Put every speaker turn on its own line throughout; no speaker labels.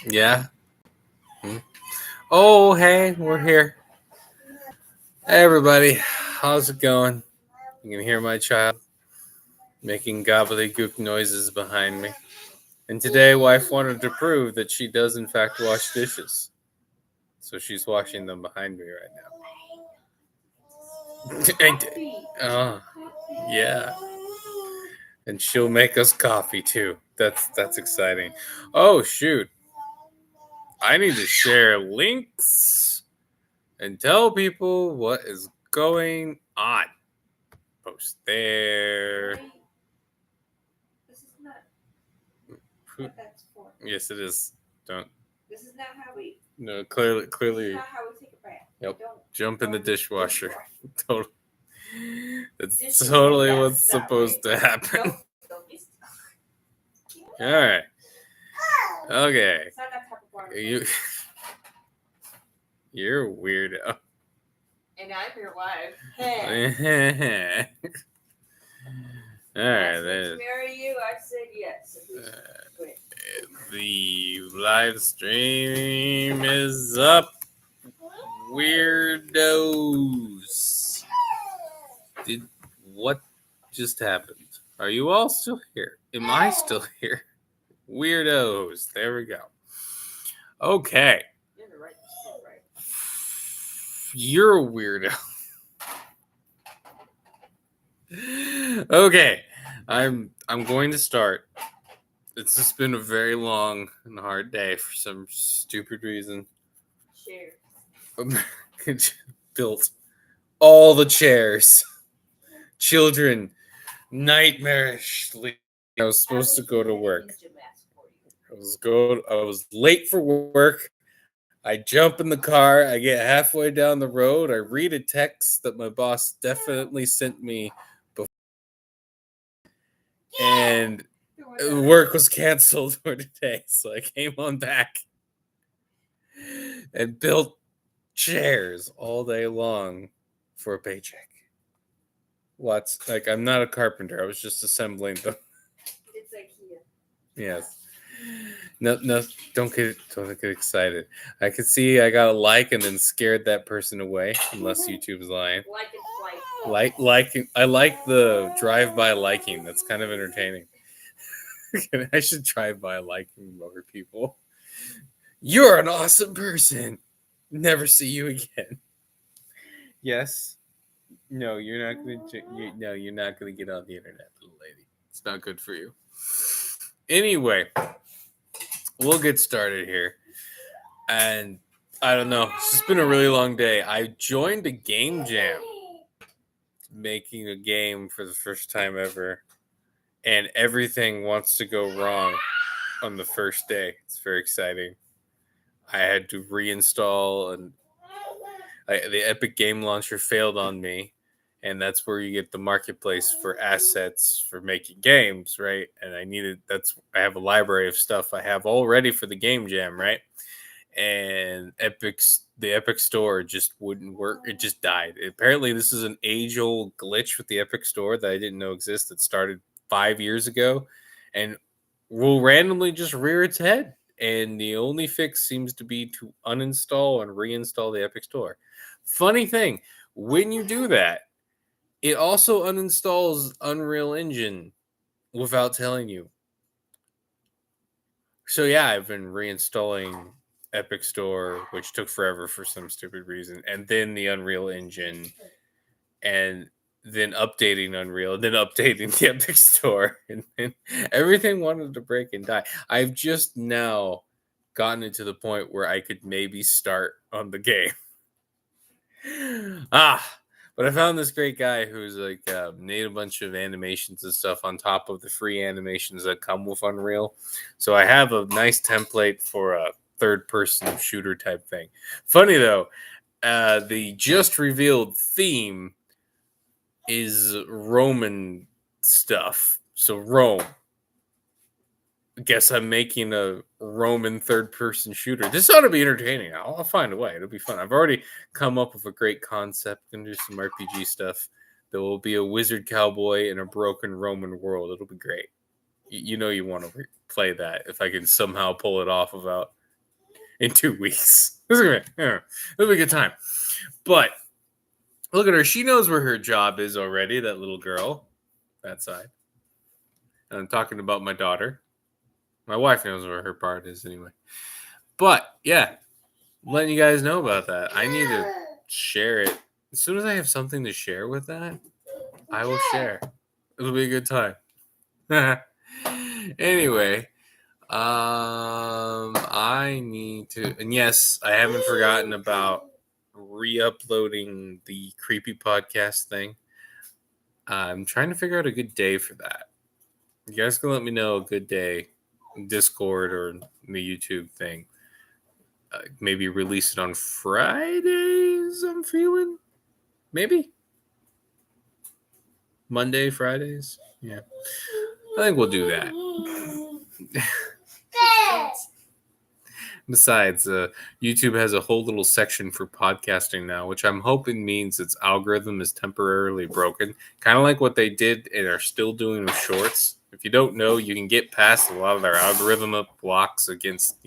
Yeah. Hmm. Oh, hey, we're here. Hey, everybody. How's it going? You can hear my child making gobbledygook noises behind me. And today, wife wanted to prove that she does, in fact, wash dishes. So she's washing them behind me right now. Oh, yeah. And she'll make us coffee, too. That's exciting. Oh, shoot. I need to share links and tell people what is going on. Post there.
This is not
Who-
what that's for.
Yes, it is. Don't.
This is not how we.
No,
This
clearly.
is not how we take a bath.
Yep.
Don't
Jump in the
go to
dishwasher. Totally. That's
Dishes,
totally
yes,
what's
that
supposed
way.
to happen.
Don't be.
All right. Okay.
It's not that type of water.
You're a weirdo.
And I'm your wife. Hey.
All right.
Asked me to marry you. I said yes.
The live stream is up. Weirdos. What just happened? Are you all still here? Am I still here? Weirdos. There we go. Okay. You're a weirdo. Okay. I'm going to start. It's just been a very long and hard day for some stupid reason. America built all the chairs. Children, nightmarishly. I was supposed to go to work. I was late for work. I jump in the car. I get halfway down the road. I read a text that my boss definitely sent me before, and work was canceled for today. So I came on back and built chairs all day long for a paycheck. What's like? I'm not a carpenter. I was just assembling them.
It's IKEA.
Yes. No, don't get excited. I could see I got a like and then scared that person away. Unless YouTube's lying.
Like and
Liking. I like the drive-by liking. That's kind of entertaining. I should drive by liking other people. You're an awesome person. Never see you again. Yes. No, you're not gonna. No, you're not gonna get on the internet, little lady. It's not good for you. Anyway, we'll get started here. And I don't know. It's just been a really long day. I joined a game jam, making a game for the first time ever, and everything wants to go wrong on the first day. It's very exciting. I had to reinstall, and the Epic Game Launcher failed on me, and that's where you get the marketplace for assets for making games, right? And I have a library of stuff I have all ready for the game jam, right? And the Epic Store just wouldn't work. It just died. Apparently, this is an age-old glitch with the Epic Store that I didn't know existed. That started 5 years ago, and will randomly just rear its head. And the only fix seems to be to uninstall and reinstall the Epic Store. Funny thing, when you do that, it also uninstalls Unreal Engine without telling you. So yeah, I've been reinstalling Epic Store, which took forever for some stupid reason, and then the Unreal Engine, and then updating Unreal, and then updating the Epic Store, and then everything wanted to break and die. I've just now gotten it to the point where I could maybe start on the game. But I found this great guy who's like made a bunch of animations and stuff on top of the free animations that come with Unreal. So I have a nice template for a third-person shooter type thing. Funny though, the just revealed theme is Roman stuff. So Rome. Guess I'm making a Roman third-person shooter. This ought to be entertaining. I'll find a way. It'll be fun. I've already come up with a great concept and do some RPG stuff. There will be a wizard cowboy in a broken Roman world. It'll be great. You know you want to play that if I can somehow pull it off without in 2 weeks. It'll be a good time. But look at her. She knows where her job is already, that little girl. That side. And I'm talking about my daughter. My wife knows where her part is anyway. But yeah, letting you guys know about that. I need to share it. As soon as I have something to share with that, I will share. It'll be a good time. Anyway, I need to, and yes, I haven't forgotten about re-uploading the creepy podcast thing. I'm trying to figure out a good day for that. You guys can let me know a good day, Discord or the YouTube thing. Maybe release it on Fridays. I'm feeling maybe Monday, Fridays. Yeah, I think we'll do that. Besides, YouTube has a whole little section for podcasting now, which I'm hoping means its algorithm is temporarily broken. Kind of like what they did and are still doing with shorts. If you don't know, you can get past a lot of their algorithm blocks against,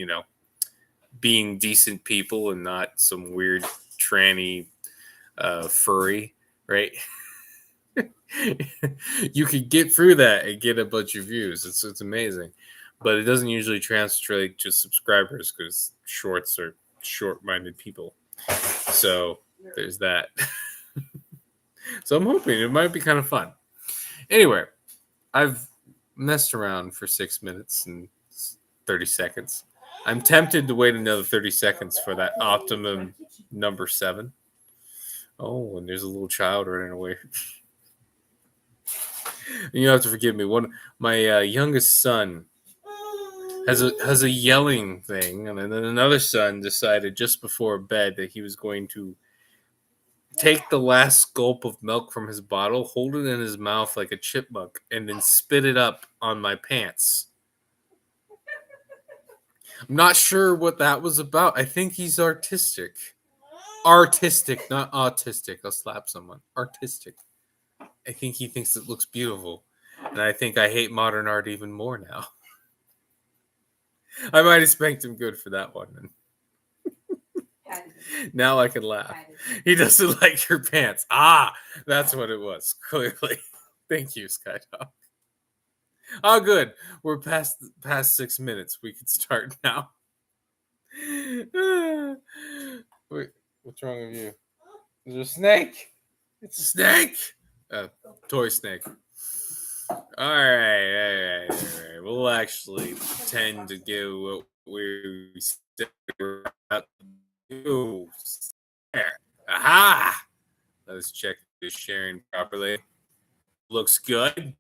being decent people and not some weird tranny furry, right? You could get through that and get a bunch of views. It's amazing. But it doesn't usually translate to subscribers because shorts are short-minded people. So there's that. So I'm hoping it might be kind of fun. Anyway, I've messed around for 6 minutes and 30 seconds. I'm tempted to wait another 30 seconds for that optimum number 7. Oh, and there's a little child running away. You have to forgive me. My youngest son has a yelling thing, and then another son decided just before bed that he was going to take the last gulp of milk from his bottle, hold it in his mouth like a chipmunk, and then spit it up on my pants. I'm not sure what that was about. I think he's artistic. Artistic, not autistic. I'll slap someone. Artistic. I think he thinks it looks beautiful. And I think I hate modern art even more now. I might have spanked him good for that one. Now I can laugh. He doesn't like your pants. Ah, that's what it was, clearly. Thank you, Skydog. Oh, good. We're past 6 minutes. We can start now. Wait, what's wrong with you? Is there a snake? It's a snake. Toy snake. All right. We'll actually tend to give what we said we're about to do. There. Aha! Let's check this sharing properly. Looks good.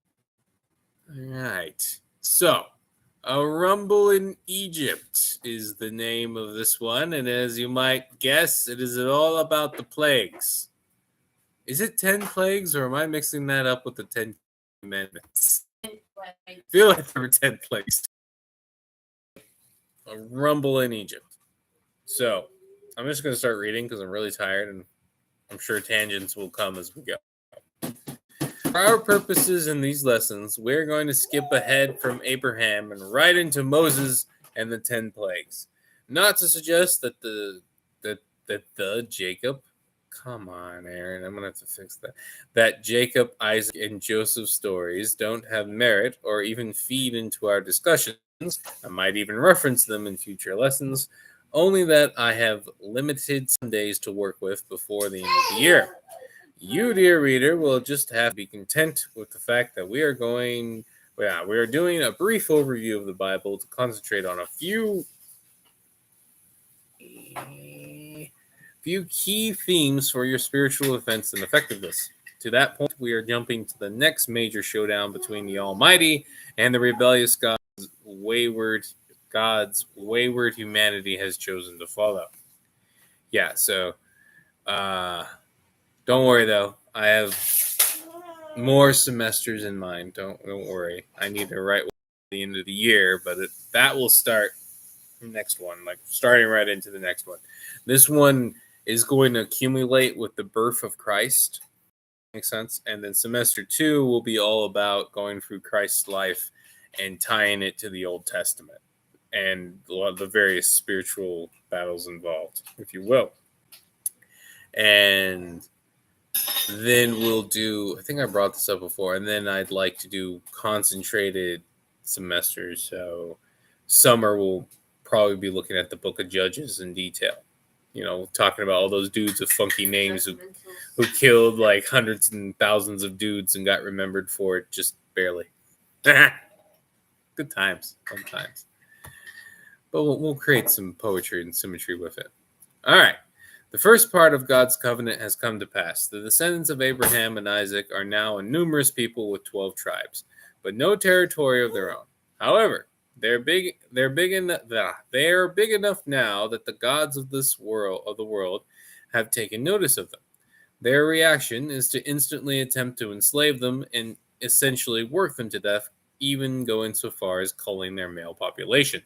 All right. So, A Rumble in Egypt is the name of this one, and as you might guess, it is all about the plagues. Is it 10 plagues, or am I mixing that up with the 10 Commandments? I feel like there were 10 plagues. A Rumble in Egypt. So, I'm just going to start reading because I'm really tired, and I'm sure tangents will come as we go. For our purposes in these lessons, we're going to skip ahead from Abraham and right into Moses and the 10 plagues. Not to suggest that the Jacob, come on, Aaron, I'm gonna have to fix that. That Jacob, Isaac, and Joseph stories don't have merit or even feed into our discussions. I might even reference them in future lessons. Only that I have limited Sundays to work with before the end of the year. You, dear reader, will just have to be content with the fact that we are doing a brief overview of the Bible to concentrate on a few key themes for your spiritual offense and effectiveness. To that point, we are jumping to the next major showdown between the Almighty and the rebellious God's wayward humanity has chosen to follow. Yeah, so don't worry though. I have more semesters in mind. Don't worry. I need to write at the end of the year, but that will start next one, like starting right into the next one. This one is going to accumulate with the birth of Christ. Makes sense? And then semester 2 will be all about going through Christ's life and tying it to the Old Testament. and a lot of the various spiritual battles involved, if you will. And then we'll do, I think I brought this up before, and then I'd like to do concentrated semesters. So summer we'll probably be looking at the Book of Judges in detail. Talking about all those dudes with funky names who killed like hundreds and thousands of dudes and got remembered for it just barely. Good times, fun times. But we'll create some poetry and symmetry with it. All right. The first part of God's covenant has come to pass. The descendants of Abraham and Isaac are now a numerous people with 12 tribes, but no territory of their own. However, they're big enough now that the gods of the world have taken notice of them. Their reaction is to instantly attempt to enslave them and essentially work them to death, even going so far as culling their male population.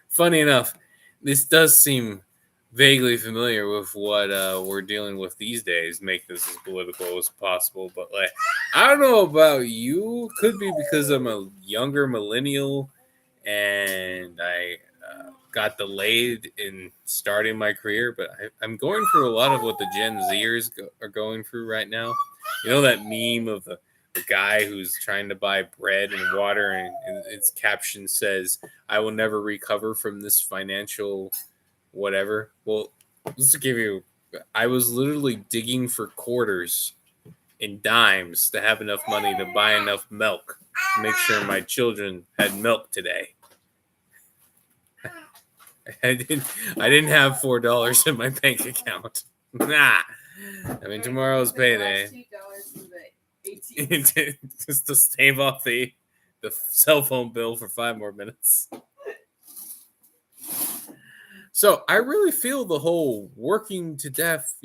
Funny enough, this does seem vaguely familiar with what we're dealing with these days. Make this as political as possible, but I don't know about you. Could be because I'm a younger millennial and I got delayed in starting my career, but I'm going through a lot of what the Gen Zers are going through right now. That meme of the guy who's trying to buy bread and water, and its caption says, "I will never recover from this financial whatever." Well, just to give you, I was literally digging for quarters and dimes to have enough money to buy enough milk to make sure my children had milk today. I didn't have $4 in my bank account. Nah. I mean, tomorrow's payday. Just to stave off the cell phone bill for 5 more minutes. So I really feel the whole working to death,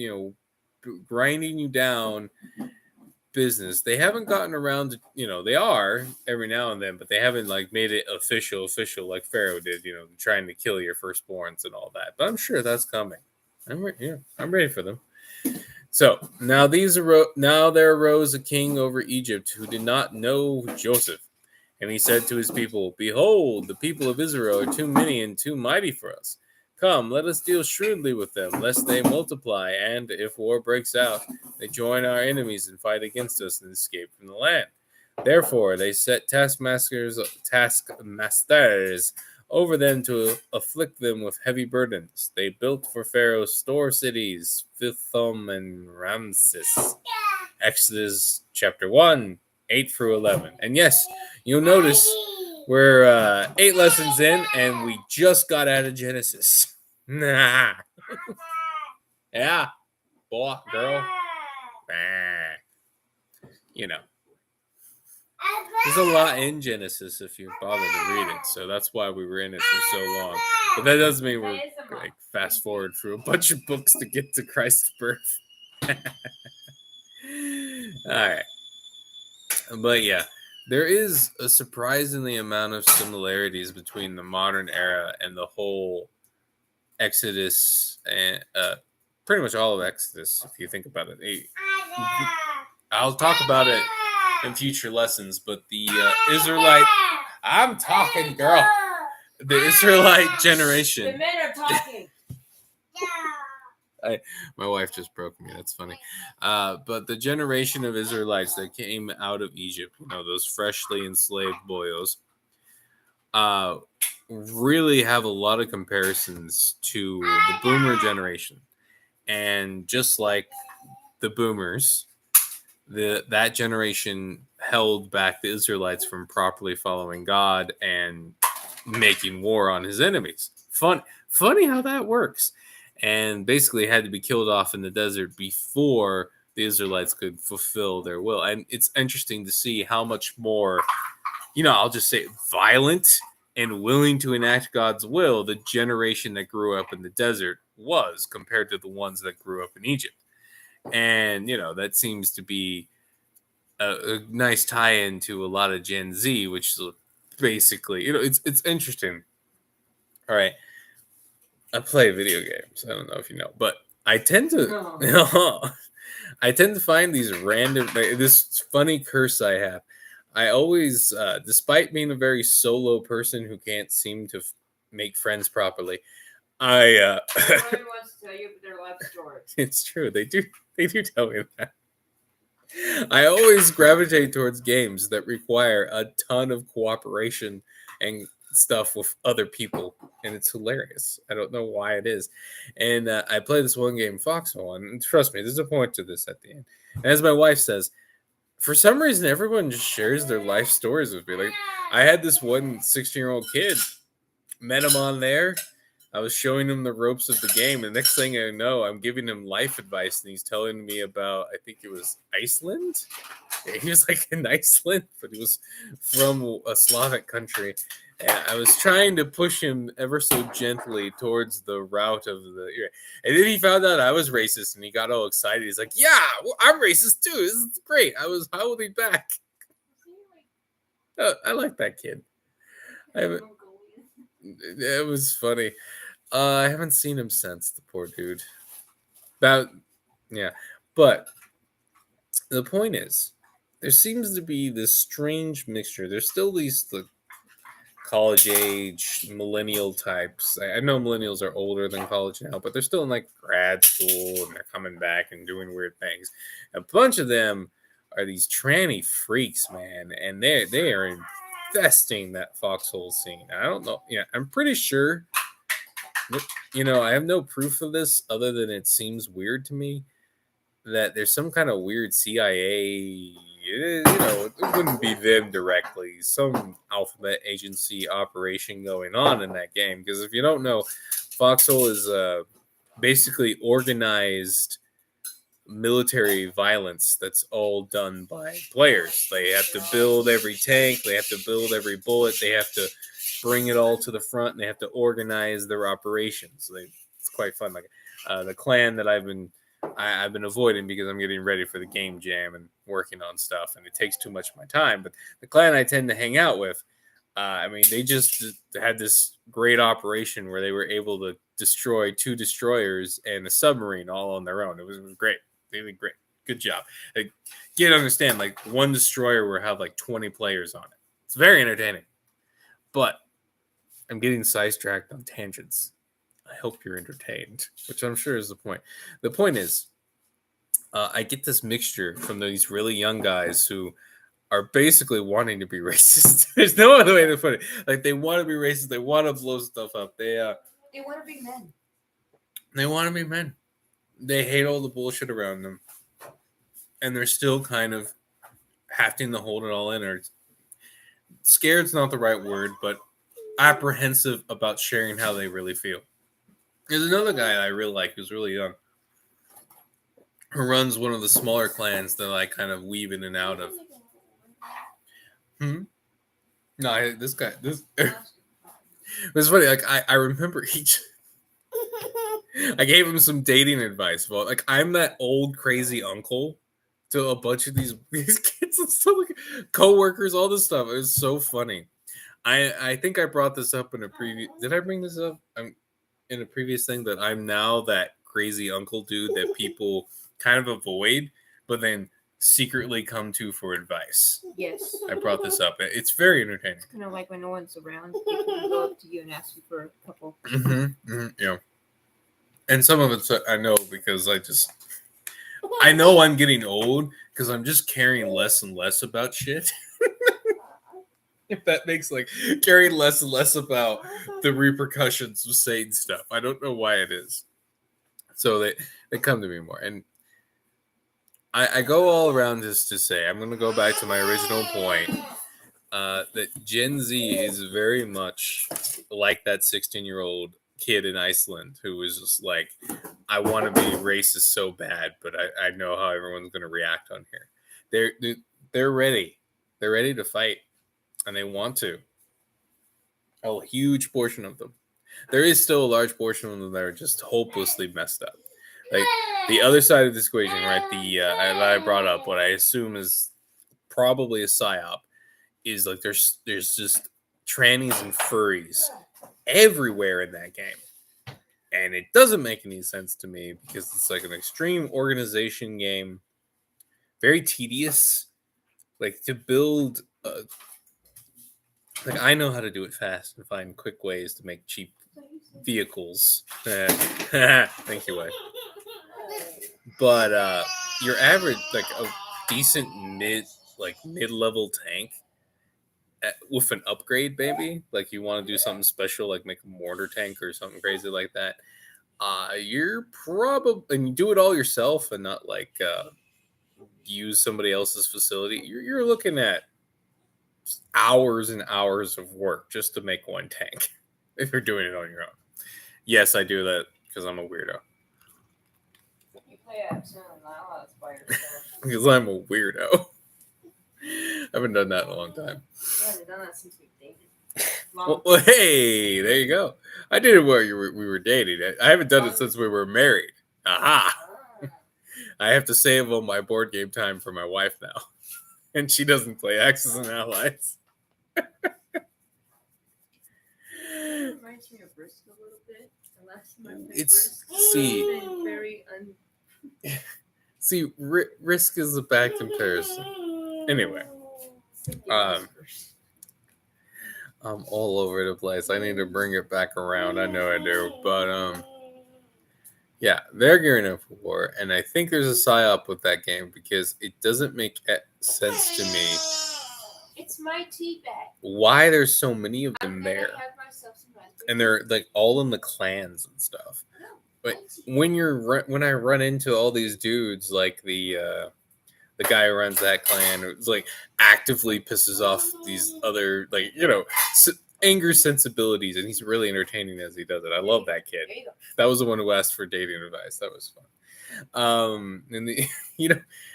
grinding you down business. They haven't gotten around to, they are every now and then, but they haven't made it official like Pharaoh did, trying to kill your firstborns and all that. But I'm sure that's coming. I'm ready for them. So now there arose a king over Egypt who did not know Joseph. And he said to his people, "Behold, the people of Israel are too many and too mighty for us. Come, let us deal shrewdly with them, lest they multiply, and if war breaks out, they join our enemies and fight against us and escape from the land." Therefore, they set taskmasters over them to afflict them with heavy burdens. They built for Pharaoh store cities, Pithom and Ramses. Exodus chapter 1, 8 through 11. And yes, you'll notice we're 8 lessons in, and we just got out of Genesis. Yeah, boy, girl. There's a lot in Genesis if you bother to read it, so that's why we were in it for so long. But that doesn't mean we're fast forward through a bunch of books to get to Christ's birth. All right. But yeah, there is a surprisingly amount of similarities between the modern era and the whole Exodus and pretty much all of Exodus, if you think about it. I'll talk about it in future lessons, but the Israelite... I'm talking, girl. The Israelite generation...
The men are talking.
My wife just broke me. That's funny. But the generation of Israelites that came out of Egypt, those freshly enslaved boyos, really have a lot of comparisons to the boomer generation. And just like the boomers, that generation held back the Israelites from properly following God and making war on his enemies. Funny how that works. And basically had to be killed off in the desert before the Israelites could fulfill their will. And it's interesting to see how much more, I'll just say violent and willing to enact God's will the generation that grew up in the desert was compared to the ones that grew up in Egypt. And, that seems to be a nice tie-in to a lot of Gen Z, which is basically, it's interesting. All right. I play video games. I don't know if you know, but I tend to find these random, this funny curse I have. I always, despite being a very solo person who can't seem to make friends properly, I
Everyone wants to tell you their life story.
it's true. They do tell me that. I always gravitate towards games that require a ton of cooperation and stuff with other people, and it's hilarious. I don't know why it is. And I play this one game, Foxhole, and trust me, there's a point to this at the end. And as my wife says, for some reason, everyone just shares their life stories with me. Like, I had this one 16-year-old kid, met him on there. I was showing him the ropes of the game, and the next thing I know, I'm giving him life advice, and he's telling me about, I think it was Iceland. He was like in Iceland, but he was from a Slavic country. And I was trying to push him ever so gently towards the route of the. And then he found out I was racist, and he got all excited. He's like, "Yeah, well, I'm racist too. This is great." I was holding back. I like that kid. It was funny. I haven't seen him since, the poor dude. Yeah. But the point is, there seems to be this strange mixture. There's still these college age millennial types. I know millennials are older than college now, but they're still in like grad school and they're coming back and doing weird things. A bunch of them are these tranny freaks, man, and they are infesting that foxhole scene. I don't know. Yeah, I'm pretty sure. I have no proof of this other than it seems weird to me that there's some kind of weird CIA. It wouldn't be them directly. Some alphabet agency operation going on in that game. Because if you don't know, Foxhole is basically organized military violence that's all done by players. They have to build every tank. They have to build every bullet. They have to bring it all to the front. And they have to organize their operations. It's quite fun. Like the clan that I've been avoiding because I'm getting ready for the game jam and working on stuff, and it takes too much of my time. But the clan I tend to hang out with, they just had this great operation where they were able to destroy 2 destroyers and a submarine all on their own. It was great. They did great. Good job. Like, you gotta understand, like, one destroyer will have like 20 players on it. It's very entertaining. But I'm getting sidetracked on tangents. I hope you're entertained, which I'm sure is the point. The point is, I get this mixture from these really young guys who are basically wanting to be racist. There's no other way to put it. Like, they want to be racist. They want to blow stuff up. They
want to be men.
They want to be men. They hate all the bullshit around them, and they're still kind of having to hold it all in. Or scared's not the right word, but apprehensive about sharing how they really feel. There's another guy I really like who's really young, who runs one of the smaller clans that I kind of weave in and out of. No, this guy. It was funny. Like, I remember I gave him some dating advice. But like, I'm that old crazy uncle to a bunch of these kids and stuff, like coworkers, all this stuff. It was so funny. I think I brought this up in a previous. Did I bring this up? In a previous thing that I'm now that crazy uncle dude that people kind of avoid, but then secretly come to for advice.
Yes.
I brought this up. It's very entertaining.
Kind of like when no one's around, people go up to you and ask you for a couple.
Yeah. And some of it's I know because I know I'm getting old because I'm just caring less and less about shit. If that makes caring less and less about the repercussions of saying stuff. I don't know why it is. So they come to me more. And I go all around this to say, I'm going to go back to my original point, that Gen Z is very much like that 16-year-old kid in Iceland who was just like, I want to be racist so bad, but I know how everyone's going to react on here. They're ready. They're ready to fight. And they want to. A huge portion of them. There is still a large portion of them that are just hopelessly messed up. Like, the other side of this equation, right? That I brought up, what I assume is probably a psyop, is like there's just trannies and furries everywhere in that game. And it doesn't make any sense to me because it's like an extreme organization game. Very tedious. Like, to build like I know how to do it fast and find quick ways to make cheap vehicles. Thank you, wife. But your average, like a decent mid-level tank with an upgrade, baby. Like you want to do something special, like make a mortar tank or something crazy like that. You're probably and you do it all yourself and not like use somebody else's facility. You're looking at hours and hours of work just to make one tank if you're doing it on your own. Yes, I do that because I'm a weirdo.
You play Absent and Lala by yourself.
Because I'm a weirdo. I haven't done that in a long time.
You haven't done that since we dated.
Well, hey, there you go. I did it while we were dating. I haven't done it since we were married. Aha! I have to save all my board game time for my wife now. And she doesn't play Axis and Allies.
It reminds me of Risk a little bit. The last time I played
It's
Risk,
see,
it's been very
see, Risk is a bad comparison. Anyway, I'm all over the place. I need to bring it back around. I know I do, but yeah, they're gearing up for war, and I think there's a psyop with that game because it doesn't make sense to me
It's my tea bag.
why there's so many of them
I'm
there,
gonna have myself some raspberry
and they're like all in the clans and stuff.
No,
But
my tea.
when I run into all these dudes, like the guy who runs that clan, who's like actively pisses off these other anger sensibilities, and he's really entertaining as he does it. I love that kid.
There you go.
That was the one who asked for dating advice. That was fun. And the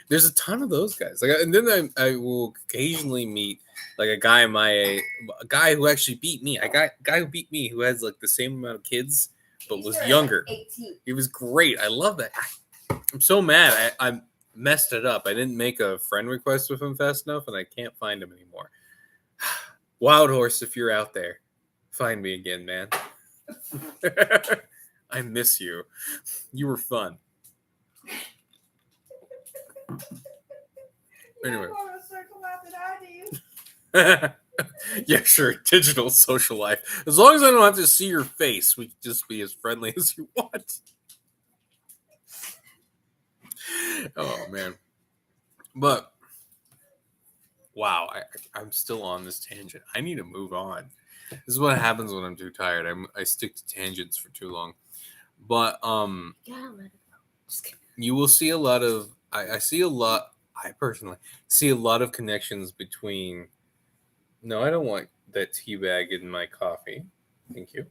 there's a ton of those guys. Like, and then I will occasionally meet like a guy a guy who actually beat me. A guy who beat me who has like the same amount of kids but was younger.
18.
He was great. I love that. I'm so mad. I messed it up. I didn't make a friend request with him fast enough, and I can't find him anymore. Wild Horse, if you're out there, find me again, man. I miss you. You were fun. Anyway. Yeah, sure. Digital social life. As long as I don't have to see your face, we can just be as friendly as you want. Oh, man. But, wow, I'm still on this tangent. I need to move on. This is what happens when I'm too tired. I stick to tangents for too long. But,
Yeah, let it go. Just kidding.
you will see a lot of, I personally see a lot of connections between, no, I don't want that tea bag in my coffee. Thank you.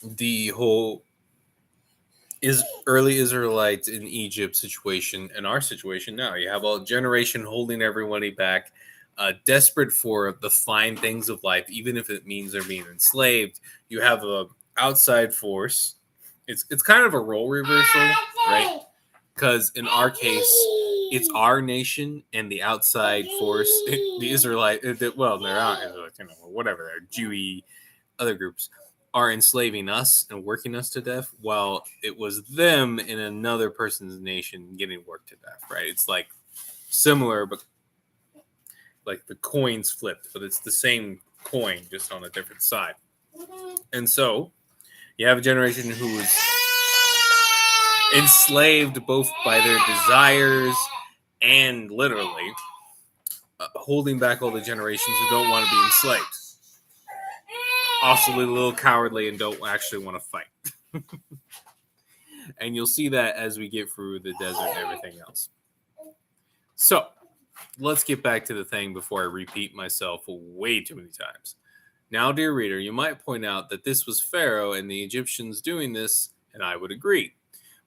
The whole early Israelites in Egypt situation and our situation now. You have a generation holding everybody back, desperate for the fine things of life, even if it means they're being enslaved. You have a outside force. It's kind of a role reversal, right? Because in our case, it's our nation and the outside force, the Israelite. Well, they're not Israelites, whatever. They're Jewy, other groups are enslaving us and working us to death, while it was them in another person's nation getting worked to death. Right? It's like similar, but like the coins flipped, but it's the same coin just on a different side. And so you have a generation who is enslaved both by their desires and literally holding back all the generations who don't want to be enslaved. Also a little cowardly and don't actually want to fight. And you'll see that as we get through the desert and everything else. So, let's get back to the thing before I repeat myself way too many times. Now, dear reader, you might point out that this was Pharaoh and the Egyptians doing this, and I would agree.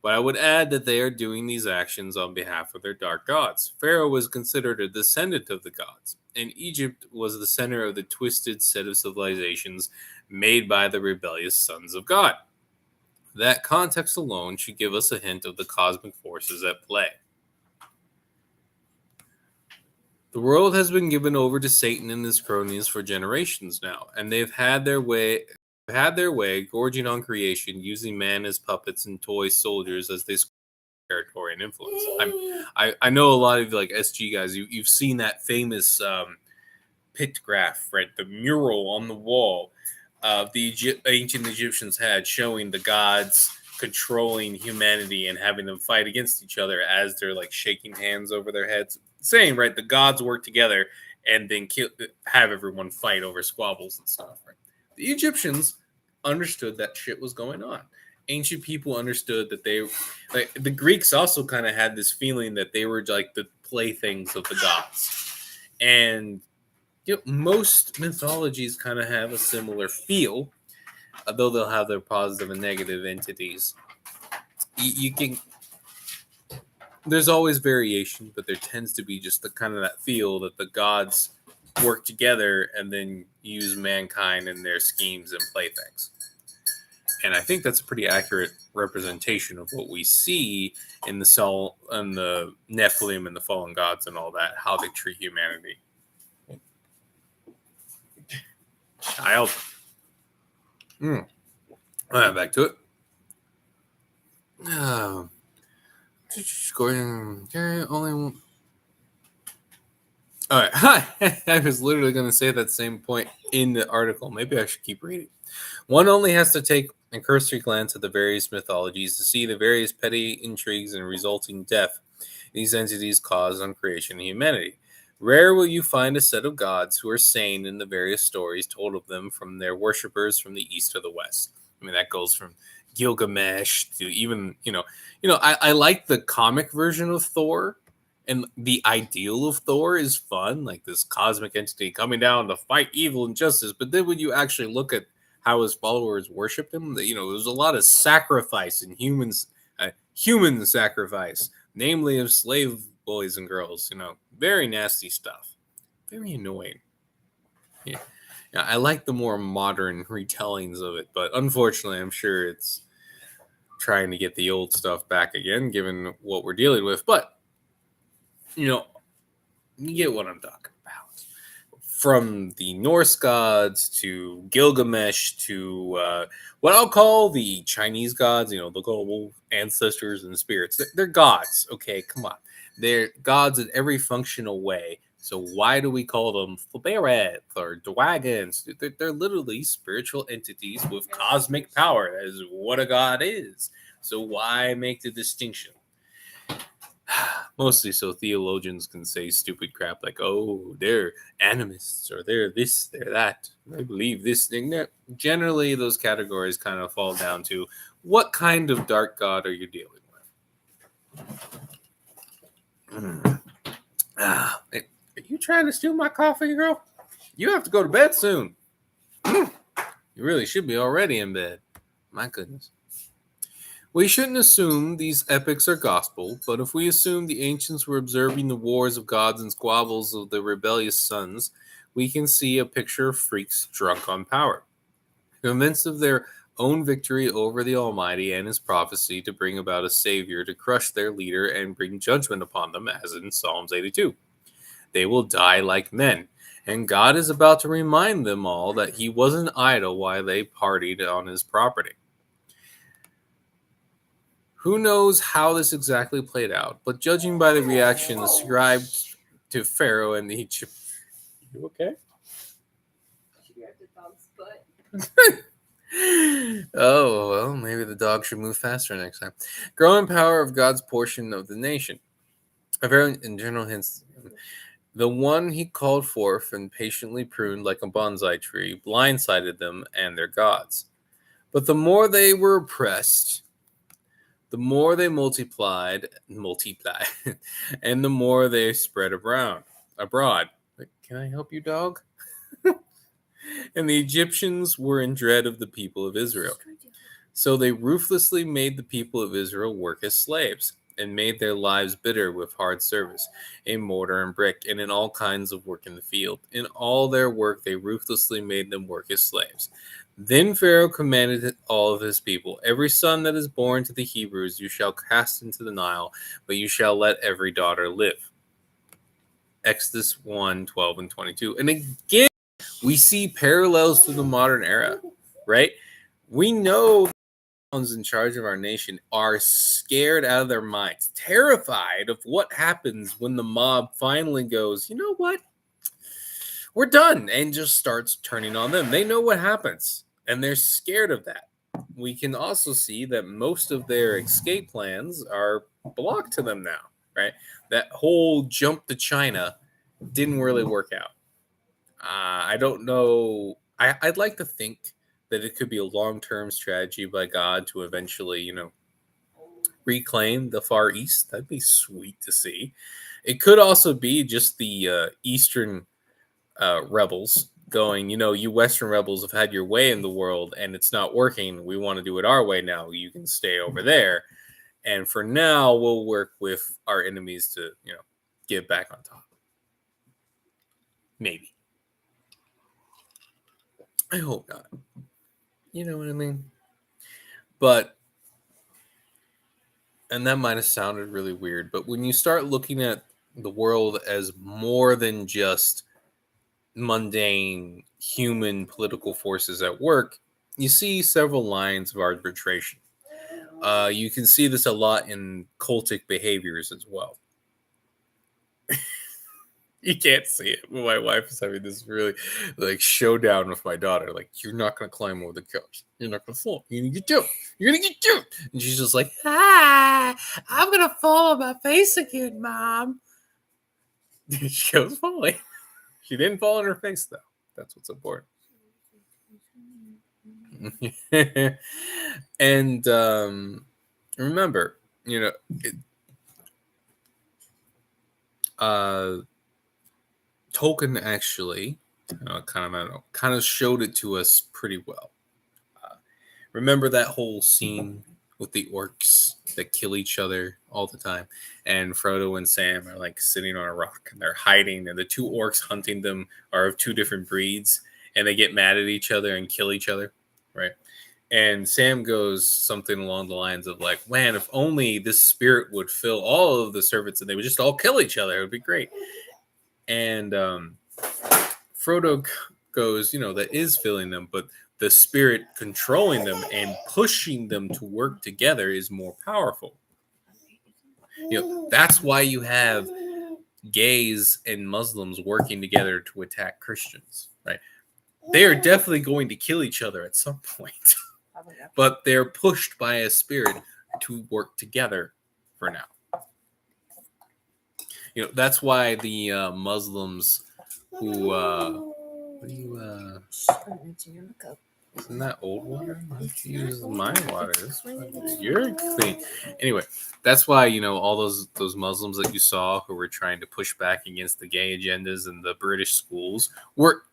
But I would add that they are doing these actions on behalf of their dark gods. Pharaoh was considered a descendant of the gods, and Egypt was the center of the twisted set of civilizations made by the rebellious sons of God. That context alone should give us a hint of the cosmic forces at play. The world has been given over to Satan and his cronies for generations now, and they've had their way gorging on creation, using man as puppets and toy soldiers as they territory and influence. I know a lot of like SG guys. You've seen that famous pictograph, right? The mural on the wall the ancient Egyptians had, showing the gods controlling humanity and having them fight against each other as they're like shaking hands over their heads, saying, right, the gods work together and then have everyone fight over squabbles and stuff. Right? The Egyptians understood that shit was going on. Ancient people understood that they, like, the Greeks also kind of had this feeling that they were like the playthings of the gods, and most mythologies kind of have a similar feel, though they'll have their positive and negative entities. You can, there's always variation, but there tends to be just the kind of that feel that the gods work together and then use mankind in their schemes and playthings. And I think that's a pretty accurate representation of what we see in the soul and the Nephilim and the fallen gods and all that, how they treat humanity. Child. All right, back to it. Only one. All right. Hi. I was literally going to say that same point in the article. Maybe I should keep reading. One only has to take a cursory glance at the various mythologies to see the various petty intrigues and resulting death these entities cause on creation and humanity. Rare will you find a set of gods who are sane in the various stories told of them from their worshippers from the east to the west. I mean, that goes from Gilgamesh to even, I like the comic version of Thor, and the ideal of Thor is fun, like this cosmic entity coming down to fight evil and justice. But then when you actually look at how his followers worshipped him, there was a lot of sacrifice and human sacrifice, namely of slave boys and girls, very nasty stuff, very annoying. Yeah, I like the more modern retellings of it, but unfortunately, I'm sure it's trying to get the old stuff back again, given what we're dealing with. But you get what I'm talking about. From the Norse gods to Gilgamesh to what I'll call the Chinese gods, the global ancestors and spirits. They're gods, okay? Come on. They're gods in every functional way. So why do we call them spirits or dragons? They're literally spiritual entities with cosmic power. That is what a god is. So why make the distinction? Mostly so theologians can say stupid crap like, oh, they're animists, or they're this, they're that. I believe this thing. Generally, those categories kind of fall down to what kind of dark god are you dealing with? Are you trying to steal my coffee, girl? You have to go to bed soon. You really should be already in bed. My goodness. We shouldn't assume these epics are gospel, but if we assume the ancients were observing the wars of gods and squabbles of the rebellious sons, we can see a picture of freaks drunk on power, convinced of their own victory over the Almighty and his prophecy to bring about a savior to crush their leader and bring judgment upon them, as in Psalms 82. They will die like men, and God is about to remind them all that he wasn't idle while they partied on his property. Who knows how this exactly played out, but judging by the reaction ascribed to Pharaoh and the Egypt. You okay?
She grabbed the dog's butt.
Oh, well, maybe the dog should move faster next time. Growing power of God's portion of the nation. A very in general hints. The one he called forth and patiently pruned like a bonsai tree blindsided them and their gods. But the more they were oppressed, the more they multiplied, and the more they spread abroad. Can I help you, dog? And the Egyptians were in dread of the people of Israel. So they ruthlessly made the people of Israel work as slaves, and made their lives bitter with hard service, in mortar and brick, and in all kinds of work in the field. In all their work they ruthlessly made them work as slaves. Then Pharaoh commanded all of his people, every son that is born to the Hebrews you shall cast into the Nile, but you shall let every daughter live. Exodus 1, 12, and 22. And again, we see parallels to the modern era, right? We know the ones in charge of our nation are scared out of their minds, terrified of what happens when the mob finally goes, you know what? We're done, and just starts turning on them. They know what happens, and they're scared of that. We can also see that most of their escape plans are blocked to them now, right? That whole jump to China didn't really work out. I don't know. I'd like to think that it could be a long-term strategy by God to eventually, reclaim the Far East. That'd be sweet to see. It could also be just the Eastern rebels going, you Western rebels have had your way in the world and it's not working. We want to do it our way now. You can stay over there. And for now, we'll work with our enemies to, get back on top. Maybe. I hope not. You know what I mean? But, and that might have sounded really weird, but when you start looking at the world as more than just mundane human political forces at work, you see several lines of arbitration. You can see this a lot in cultic behaviors as well. You can't see it, but my wife is having this really showdown with my daughter. Like, you're not gonna climb over the couch. You're not gonna fall. You're gonna get jumped. You're gonna get jumped. And she's just like, I'm gonna fall on my face again, Mom. She goes falling. She didn't fall on her face though. That's what's important. And remember, Tolkien actually kind of showed it to us pretty well. Remember that whole scene with the orcs that kill each other all the time, and Frodo and Sam are sitting on a rock and they're hiding, and the two orcs hunting them are of two different breeds, and they get mad at each other and kill each other, right? And Sam goes something along the lines of man, if only this spirit would fill all of the servants and they would just all kill each other, it would be great. And Frodo goes, that is filling them, but the spirit controlling them and pushing them to work together is more powerful. That's why you have gays and Muslims working together to attack Christians, right? They are definitely going to kill each other at some point, but they're pushed by a spirit to work together for now. That's why the Muslims who what do you isn't that old water? Why don't you use my water? You're clean. Anyway, that's why all those Muslims that you saw who were trying to push back against the gay agendas in the British schools were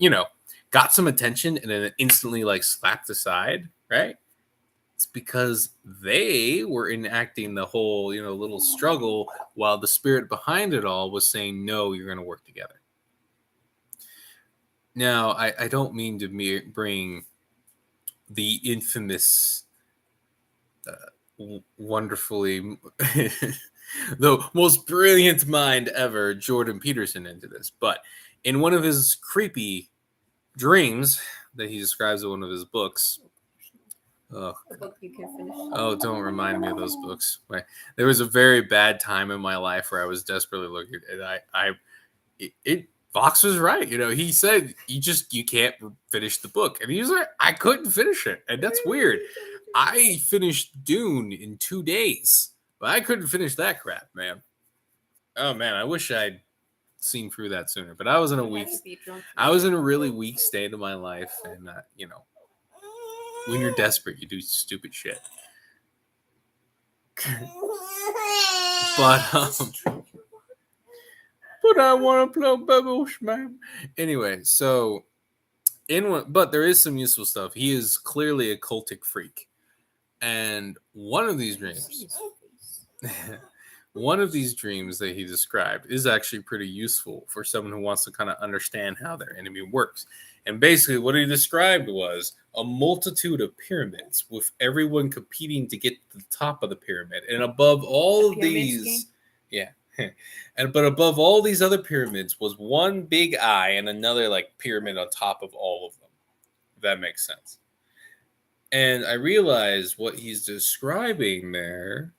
got some attention and then instantly slapped aside, right? It's because they were enacting the whole little struggle while the spirit behind it all was saying, no, you're going to work together. Now, I don't mean to bring the infamous, wonderfully, the most brilliant mind ever, Jordan Peterson, into this. But in one of his creepy dreams that he describes in one of his books,
A book you can finish.
oh, don't remind me of those books. There was a very bad time in my life where I was desperately looking, and Fox was right. He said you can't finish the book, and he was like, I couldn't finish it, and that's weird. I finished Dune in 2 days, but I couldn't finish that crap, man. Oh man, I wish I'd seen through that sooner. But I was in a really weak state of my life, and when you're desperate, you do stupid shit. But I want to play bubbles, man. Anyway, so but there is some useful stuff. He is clearly a cultic freak, and one of these dreams, that he described is actually pretty useful for someone who wants to kind of understand how their enemy works. And basically, what he described was a multitude of pyramids with everyone competing to get to the top of the pyramid, and above all of these, yeah. But above all these other pyramids was one big eye and another pyramid on top of all of them. If that makes sense. And I realized what he's describing there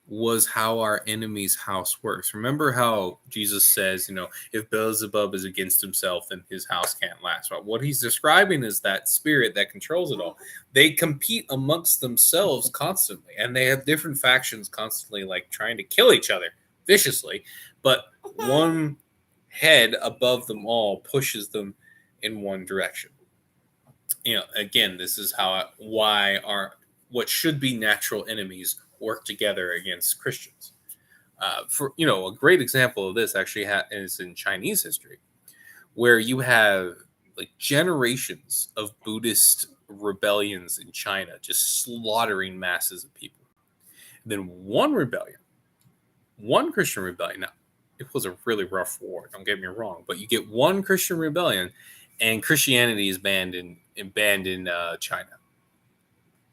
was how our enemy's house works. Remember how Jesus says, if Beelzebub is against himself, then his house can't last. Well, what he's describing is that spirit that controls it all. They compete amongst themselves constantly, and they have different factions constantly, like trying to kill each other viciously. But one head above them all pushes them in one direction. Again, this is why what should be natural enemies work together against Christians. For a great example of this actually is in Chinese history, where you have like generations of Buddhist rebellions in China, just slaughtering masses of people. And then one Christian rebellion. Now, it was a really rough war. Don't get me wrong, but you get one Christian rebellion, and Christianity is banned in China.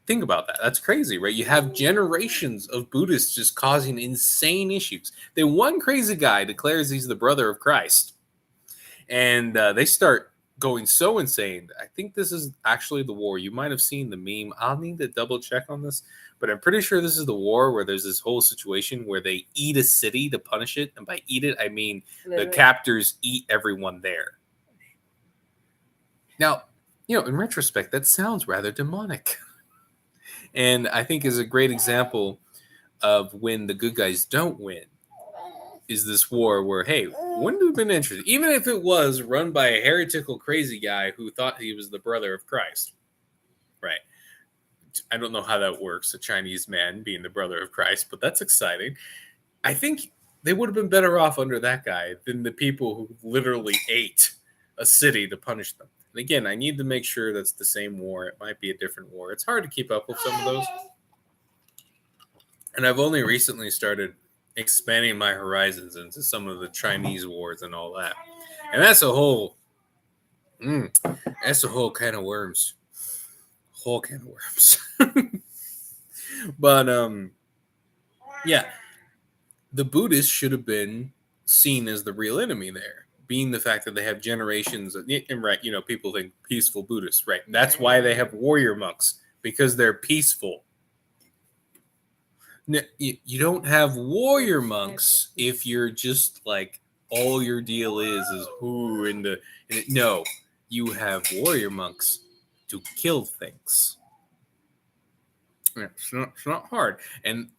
Think about that. That's crazy, right? You have generations of Buddhists just causing insane issues. Then one crazy guy declares he's the brother of Christ, and they start going so insane. I think this is actually the war. You might have seen the meme. I'll need to double check on this, but I'm pretty sure this is the war where there's this whole situation where they eat a city to punish it. And by eat it, I mean the captors eat everyone there. Now, in retrospect, that sounds rather demonic. And I think is a great example of when the good guys don't win is this war where, hey, wouldn't it have been interesting? Even if it was run by a heretical crazy guy who thought he was the brother of Christ, right? I don't know how that works, a Chinese man being the brother of Christ, but that's exciting. I think they would have been better off under that guy than the people who literally ate a city to punish them. And again, I need to make sure that's the same war. It might be a different war. It's hard to keep up with some of those. And I've only recently started expanding my horizons into some of the Chinese wars and all that. And that's a whole can of worms. Whole can of worms. But yeah, the Buddhists should have been seen as the real enemy there, being the fact that they have generations of, and right, people think peaceful Buddhists, right? That's why they have warrior monks, because they're peaceful. You don't have warrior monks if you're just like all your deal is who in the no, you have warrior monks to kill things. It's not hard. And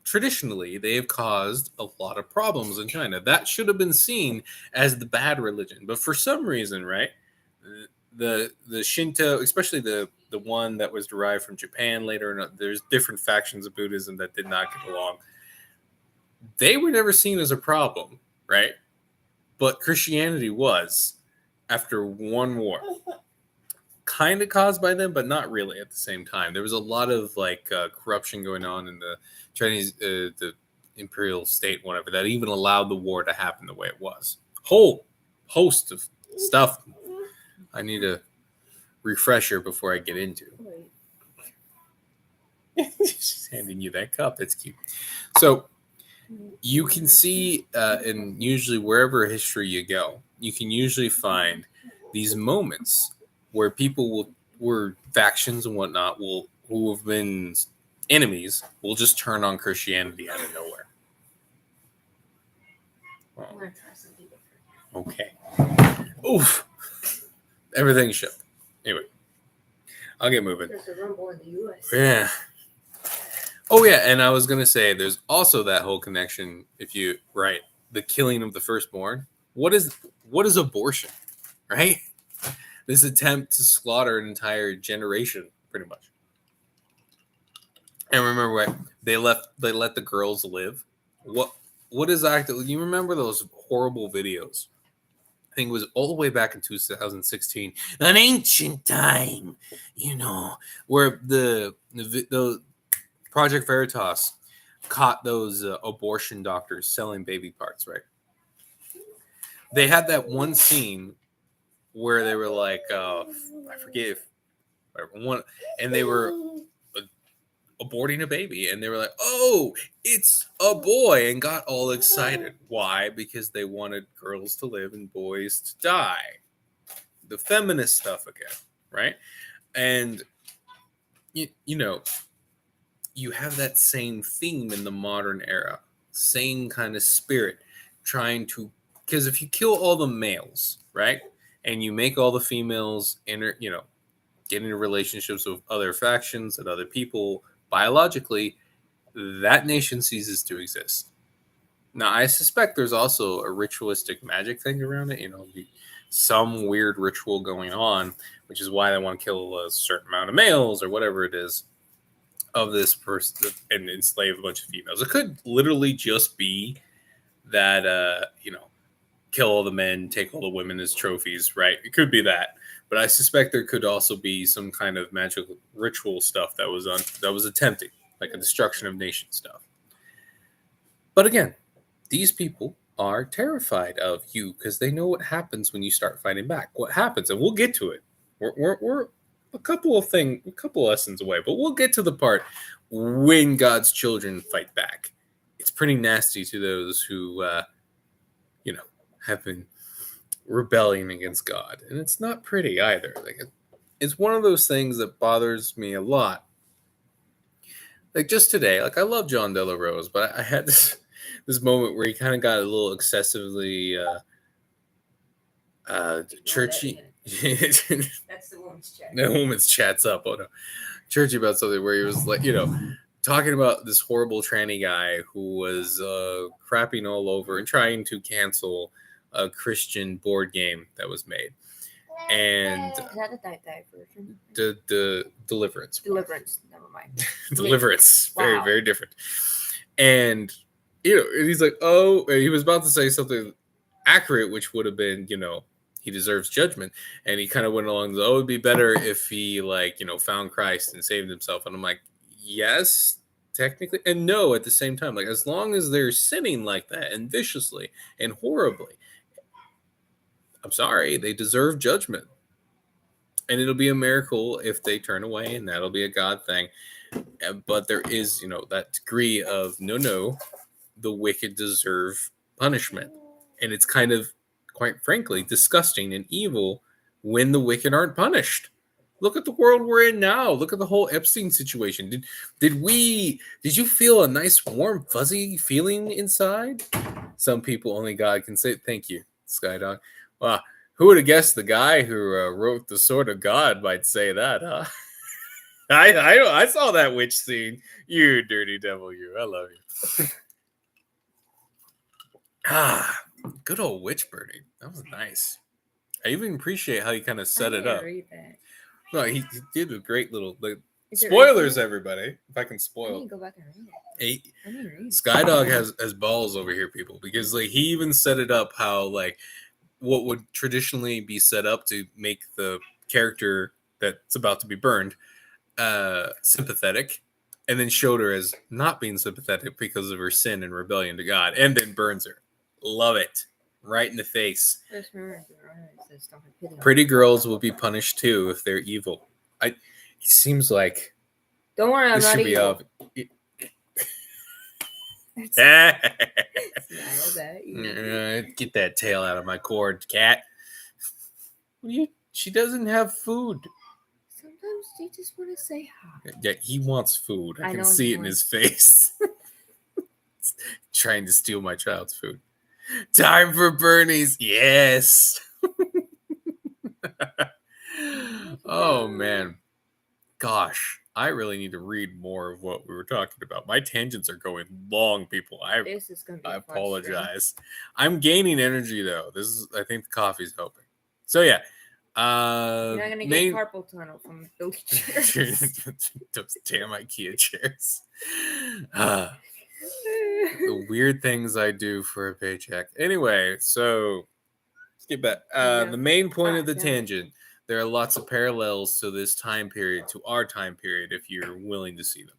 traditionally, they have caused a lot of problems in China. That should have been seen as the bad religion. But for some reason, right, the Shinto, especially the one that was derived from Japan later, there's different factions of Buddhism that did not get along. They were never seen as a problem, right? But Christianity was after one war. Kind of caused by them, but not really at the same time. There was a lot of corruption going on in the Chinese, the imperial state, whatever, that even allowed the war to happen the way it was. Whole host of stuff. I need a refresher before I get into. She's handing you that cup. That's cute. So you can see, and usually wherever history you go, you can usually find these moments where people where factions and whatnot who have been enemies will just turn on Christianity out of nowhere. Okay. Oof. Everything's shipped. Anyway, I'll get moving.
There's a rumble in the U.S.
Yeah. Oh yeah, and I was gonna say there's also that whole connection. The killing of the firstborn. What is abortion, right? This attempt to slaughter an entire generation, pretty much. And remember what they let the girls live. What is that? You remember those horrible videos? I think it was all the way back in 2016, an ancient time, where the Project Veritas caught those abortion doctors selling baby parts, right? They had that one scene where they were like, I forget if one, and they were aborting a baby, and they were like, "Oh, it's a boy," and got all excited. Why? Because they wanted girls to live and boys to die. The feminist stuff again, right? And you have that same theme in the modern era, same kind of spirit, trying to, because if you kill all the males, right, and you make all the females get into relationships with other factions and other people biologically, that nation ceases to exist. Now, I suspect there's also a ritualistic magic thing around it, some weird ritual going on, which is why they want to kill a certain amount of males or whatever it is of this person and enslave a bunch of females. It could literally just be that, kill all the men, take all the women as trophies, right? It could be that. But I suspect there could also be some kind of magical ritual stuff that was attempting, like a destruction of nation stuff. But again, these people are terrified of you because they know what happens when you start fighting back. What happens, and we'll get to it. We're a couple lessons away, but we'll get to the part when God's children fight back. It's pretty nasty to those who, have been rebelling against God, and it's not pretty either. Like it's one of those things that bothers me a lot. Like just today, like I love John De La Rose, but I had this moment where he kind of got a little excessively churchy.
That's the woman's chat.
The woman's chat's up. Oh no, churchy about something where he was like, talking about this horrible tranny guy who was crapping all over and trying to cancel a Christian board game that was made. And
Is that the die version?
The Deliverance.
Deliverance. Never mind.
Deliverance.
Wow.
Very, very different. And, he's like, oh, and he was about to say something accurate, which would have been, he deserves judgment. And he kind of went along, oh, it'd be better if he, found Christ and saved himself. And I'm like, yes, technically. And no, at the same time. Like, as long as they're sinning like that and viciously and horribly, I'm sorry, they deserve judgment. And it'll be a miracle if they turn away, and that'll be a God thing. But there is, that degree of, no, the wicked deserve punishment. And it's kind of, quite frankly, disgusting and evil when the wicked aren't punished. Look at the world we're in now. Look at the whole Epstein situation. Did you feel a nice, warm, fuzzy feeling inside? Some people, only God can say, thank you, Skydog. Wow, who would have guessed the guy who wrote The Sword of God might say that, huh? I saw that witch scene. You dirty devil, you. I love you. Good old witch burning. That was nice. I even appreciate how you kind of set it up.
Read that.
No, he did a great little
Is it
spoilers,
written?
everybody. If I can
I
spoil.
need to go back and read it. I need to read it.
Skydog has balls over here, people, because he even set it up how what would traditionally be set up to make the character that's about to be burned sympathetic, and then showed her as not being sympathetic because of her sin and rebellion to God, and then burns her. Love it. Right in the face. Pretty girls will be punished too if they're evil. It seems like
don't worry, I'm
this
not
should be
evil.
Get that tail out of my cord, cat. She doesn't have food.
Sometimes they just want to say hi.
Yeah, he wants food. I can
know
see it in his face. Trying to steal my child's food. Time for Bernie's. Yes. Oh, man. Gosh, I really need to read more of what we were talking about. My tangents are going long, people.
This is gonna be
I apologize. I'm gaining energy, though. I think the coffee's helping. So, yeah.
You're not gonna get carpal tunnel from those chairs.
Those damn IKEA chairs. The weird things I do for a paycheck. Anyway, so let's get back. The main point of the tangent. There are lots of parallels to this time period, to our time period, if you're willing to see them.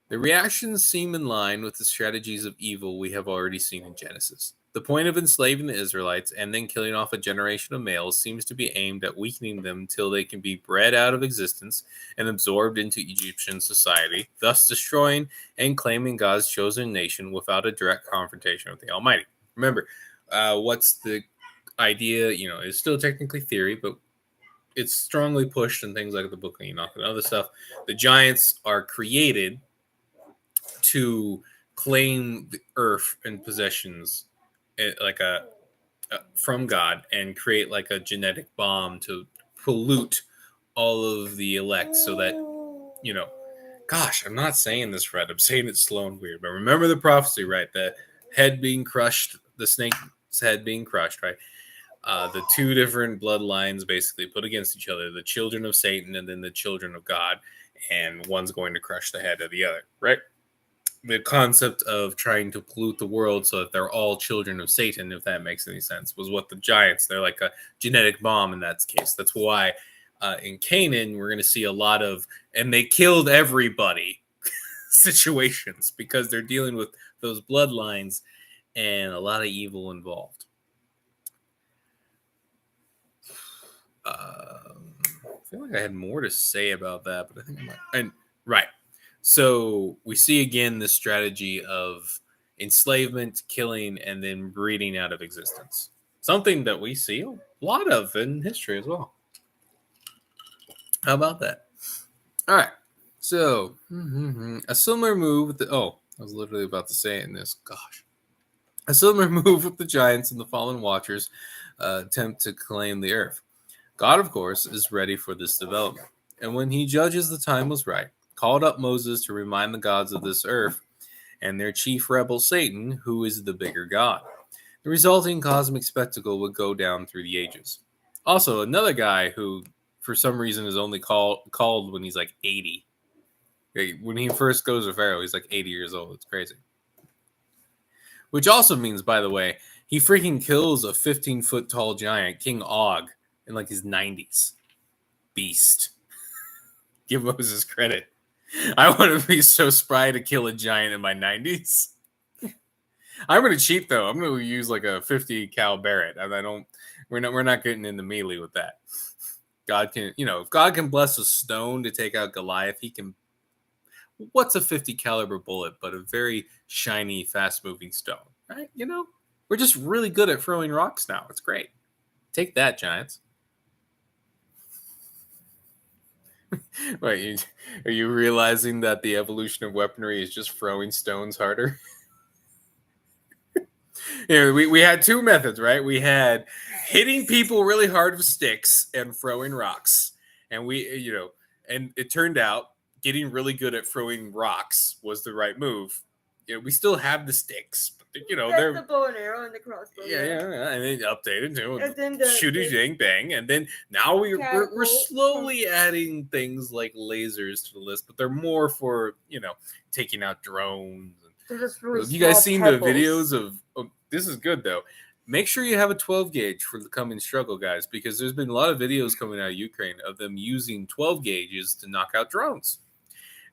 The reactions seem in line with the strategies of evil we have already seen in Genesis. The point of enslaving the Israelites and then killing off a generation of males seems to be aimed at weakening them till they can be bred out of existence and absorbed into Egyptian society, thus destroying and claiming God's chosen nation without a direct confrontation with the Almighty. Remember, what's the idea? It's still technically theory, but it's strongly pushed in things like the Book of Enoch and other stuff. The giants are created to claim the earth and possessions, like from God, and create like a genetic bomb to pollute all of the elect, so that gosh, I'm not saying this right. I'm saying it slow and weird, but remember the prophecy, right? The head being crushed, the snake's head being crushed, right? The two different bloodlines basically put against each other, the children of Satan and then the children of God, and one's going to crush the head of the other, right? The concept of trying to pollute the world so that they're all children of Satan, if that makes any sense, was what the giants, they're like a genetic bomb in that case. That's why in Canaan, we're going to see a lot of, and they killed everybody situations, because they're dealing with those bloodlines and a lot of evil involved. I feel like I had more to say about that, but I think I might. And right. So we see again the strategy of enslavement, killing, and then breeding out of existence. Something that we see a lot of in history as well. How about that? All right. So a similar move with the I was literally about to say it in this. Gosh. A similar move with the giants and the fallen watchers attempt to claim the earth. God, of course, is ready for this development. And when he judges the time was right, called up Moses to remind the gods of this earth and their chief rebel Satan, who is the bigger god. The resulting cosmic spectacle would go down through the ages. Also, another guy who, for some reason, is only called when he's like 80. When he first goes to Pharaoh, he's like 80 years old. It's crazy. Which also means, by the way, he freaking kills a 15-foot tall giant, King Og, in like his 90s. Beast. Give Moses credit. I want to be so spry to kill a giant in my 90s. I'm gonna cheat though. I'm gonna use like a 50 cal Barrett. We're not getting into melee with that. God can, if God can bless a stone to take out Goliath, he can. What's a 50 caliber bullet but a very shiny, fast moving stone, right? We're just really good at throwing rocks now. It's great. Take that, giants. Wait, are you realizing that the evolution of weaponry is just throwing stones harder? We had two methods, right? We had hitting people really hard with sticks and throwing rocks. And and it turned out getting really good at throwing rocks was the right move. We still have the sticks, but they're
the bow and arrow and the crossbow.
Yeah, and then updated too. And then shooty dang bang, and then now we're slowly adding things like lasers to the list, but they're more for taking out drones. Have you guys seen the videos of? Oh, this is good though. Make sure you have a 12 gauge for the coming struggle, guys, because there's been a lot of videos coming out of Ukraine of them using 12 gauges to knock out drones,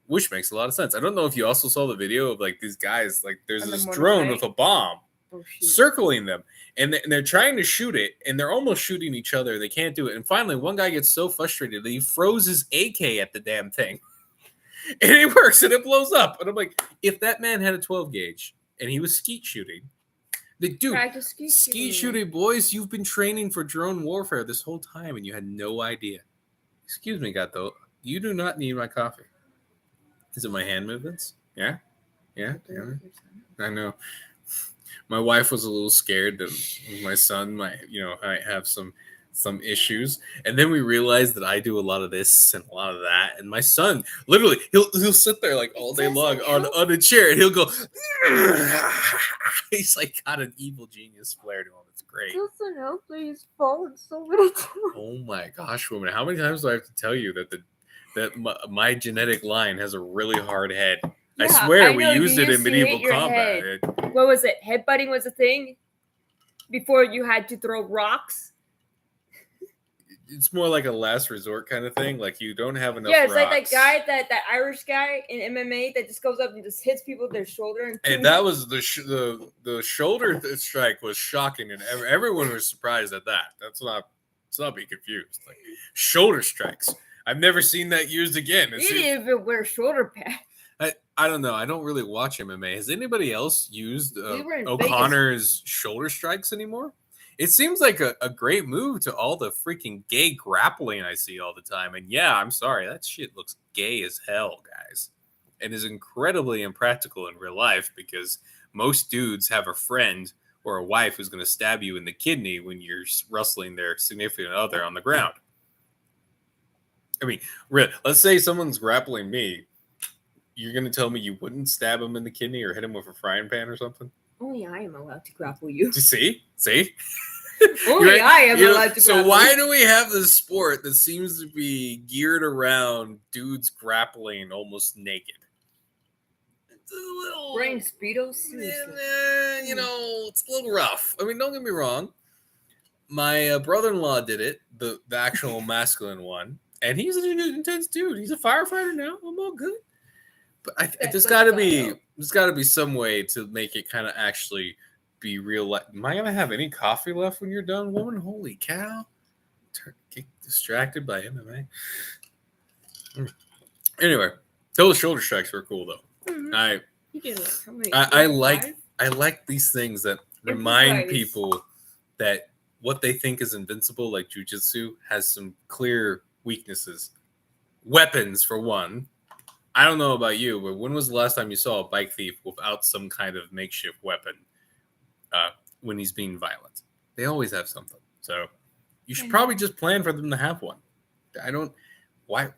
which makes a lot of sense. I don't know if you also saw the video of like these guys, like there's this drone with a bomb circling them, and they're trying to shoot it, and they're almost shooting each other. They can't do it, and finally one guy gets so frustrated that he throws his AK at the damn thing. And it works, and it blows up. And I'm like, if that man had a 12 gauge and he was skeet shooting, dude, skeet shooting, boys, you've been training for drone warfare this whole time, and you had no idea. Excuse me, Gato. You do not need my coffee. Is it my hand movements? Yeah. I know. My wife was a little scared that my son might have some issues, and then we realized that I do a lot of this and a lot of that, and my son literally he'll sit there like all day long on a chair, and he'll go he's like got an evil genius flair to him. It's great.
Listen, he's fallen so many times.
Oh my gosh, woman, how many times do I have to tell you that my genetic line has a really hard head? Yeah, I swear we used it in medieval combat.
What was it? Headbutting was a thing before you had to throw rocks.
It's more like a last resort kind of thing. Like you don't have enough.
Yeah, it's
rocks.
Like that guy, that Irish guy in MMA that just goes up and just hits people with their shoulder.
And that was the shoulder strike was shocking, and everyone was surprised at that. Let's not be confused. Like shoulder strikes, I've never seen that used again.
He didn't even wear shoulder pads.
I don't know. I don't really watch MMA. Has anybody else used O'Connor's shoulder strikes anymore? It seems like a great move to all the freaking gay grappling I see all the time. And yeah, I'm sorry, that shit looks gay as hell, guys. And is incredibly impractical in real life because most dudes have a friend or a wife who's going to stab you in the kidney when you're wrestling their significant other on the ground. I mean, let's say someone's grappling me. You're going to tell me you wouldn't stab him in the kidney or hit him with a frying pan or something?
Only I am allowed to grapple you.
See?
Only I am allowed to grapple.
So why do we have this sport that seems to be geared around dudes grappling almost naked? It's a little...
Wearing Speedos?
It's a little rough. I mean, don't get me wrong. My brother-in-law did it, the actual masculine one. And he's an intense dude. He's a firefighter now. I'm all good. But there's got to be some way to make it kind of actually be real. Am I gonna have any coffee left when you're done, woman? Holy cow! Get distracted by MMA. Anyway, those shoulder strikes were cool though.
Mm-hmm.
I like these things that remind people that what they think is invincible, like jujitsu, has some clear weaknesses. Weapons, for one. I don't know about you, but when was the last time you saw a bike thief without some kind of makeshift weapon when he's being violent? They always have something. So you should probably just plan for them to have one. Why?